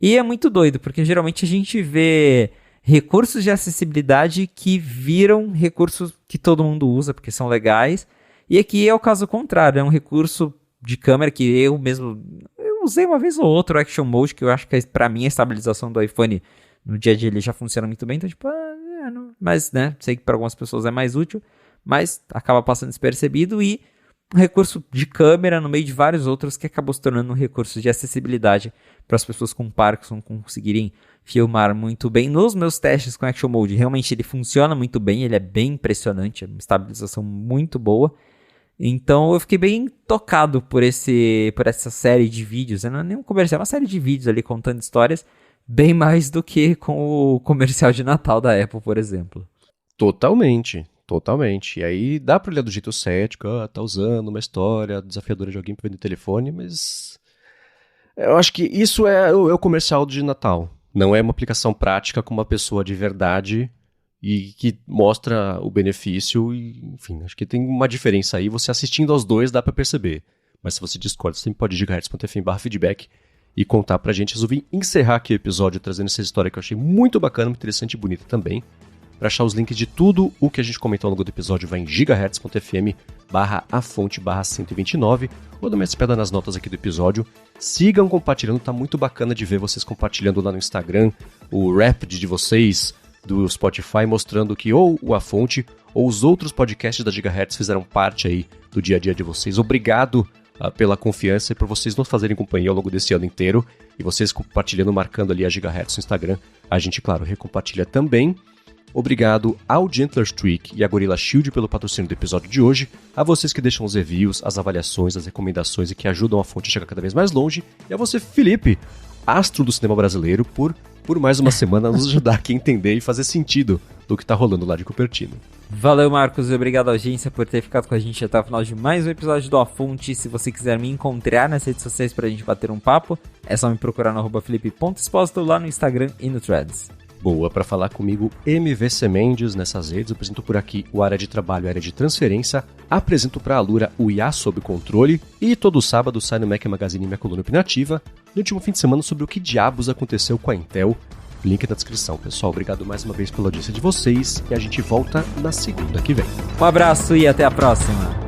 E é muito doido, porque geralmente a gente vê recursos de acessibilidade que viram recursos que todo mundo usa, porque são legais. E aqui é o caso contrário, é um recurso de câmera que eu usei uma vez ou outra, o Action Mode, que eu acho que pra mim a estabilização do iPhone no dia a dia ele já funciona muito bem, então tipo, mas né, sei que para algumas pessoas é mais útil, mas acaba passando despercebido, e um recurso de câmera no meio de vários outros que acabou se tornando um recurso de acessibilidade para as pessoas com Parkinson conseguirem filmar muito bem. Nos meus testes com Action Mode, realmente ele funciona muito bem, ele é bem impressionante, é uma estabilização muito boa. Então eu fiquei bem tocado por essa série de vídeos, não é nem um comercial, é uma série de vídeos ali contando histórias, bem mais do que com o comercial de Natal da Apple, por exemplo. Totalmente. E aí dá pra olhar do jeito cético, tá usando uma história desafiadora de alguém pra vender telefone, mas eu acho que isso é o comercial de Natal. Não é uma aplicação prática com uma pessoa de verdade e que mostra o benefício, e, enfim, acho que tem uma diferença aí. Você assistindo aos dois dá pra perceber, mas se você discorda, você pode gigahertz.fm/feedback e contar pra gente. Resolvi encerrar aqui o episódio trazendo essa história que eu achei muito bacana, muito interessante e bonita também. Para achar os links de tudo o que a gente comentou ao longo do episódio, vai em gigahertz.fm/afonte/129 ou dá uma espiada nas notas aqui do episódio. Sigam compartilhando, tá muito bacana de ver vocês compartilhando lá no Instagram o Wrapped de vocês do Spotify, mostrando que ou o A Fonte ou os outros podcasts da Gigahertz fizeram parte aí do dia a dia de vocês. Obrigado pela confiança e por vocês nos fazerem companhia ao longo desse ano inteiro, e vocês compartilhando, marcando ali a Gigahertz no Instagram. A gente, claro, recompartilha também. Obrigado ao Gentler Streak e à Gorilla Shield pelo patrocínio do episódio de hoje, a vocês que deixam os reviews, as avaliações, as recomendações e que ajudam a fonte a chegar cada vez mais longe, e a você, Felipe, astro do cinema brasileiro, por mais uma semana nos ajudar aqui a entender e fazer sentido do que tá rolando lá de Cupertino. Valeu, Marcos, e obrigado, audiência, por ter ficado com a gente até o final de mais um episódio do A Fonte. Se você quiser me encontrar nas redes sociais pra gente bater um papo, é só me procurar no @felipe.exposito lá no Instagram e no Threads. Boa, para falar comigo, MVC Mendes nessas redes. Eu apresento por aqui o Área de Trabalho e Área de Transferência. Apresento para a Alura o IA Sob Controle. E todo sábado sai no Mac Magazine minha coluna opinativa. No último fim de semana, sobre o que diabos aconteceu com a Intel. Link na descrição, pessoal. Obrigado mais uma vez pela audiência de vocês. E a gente volta na segunda que vem. Um abraço e até a próxima.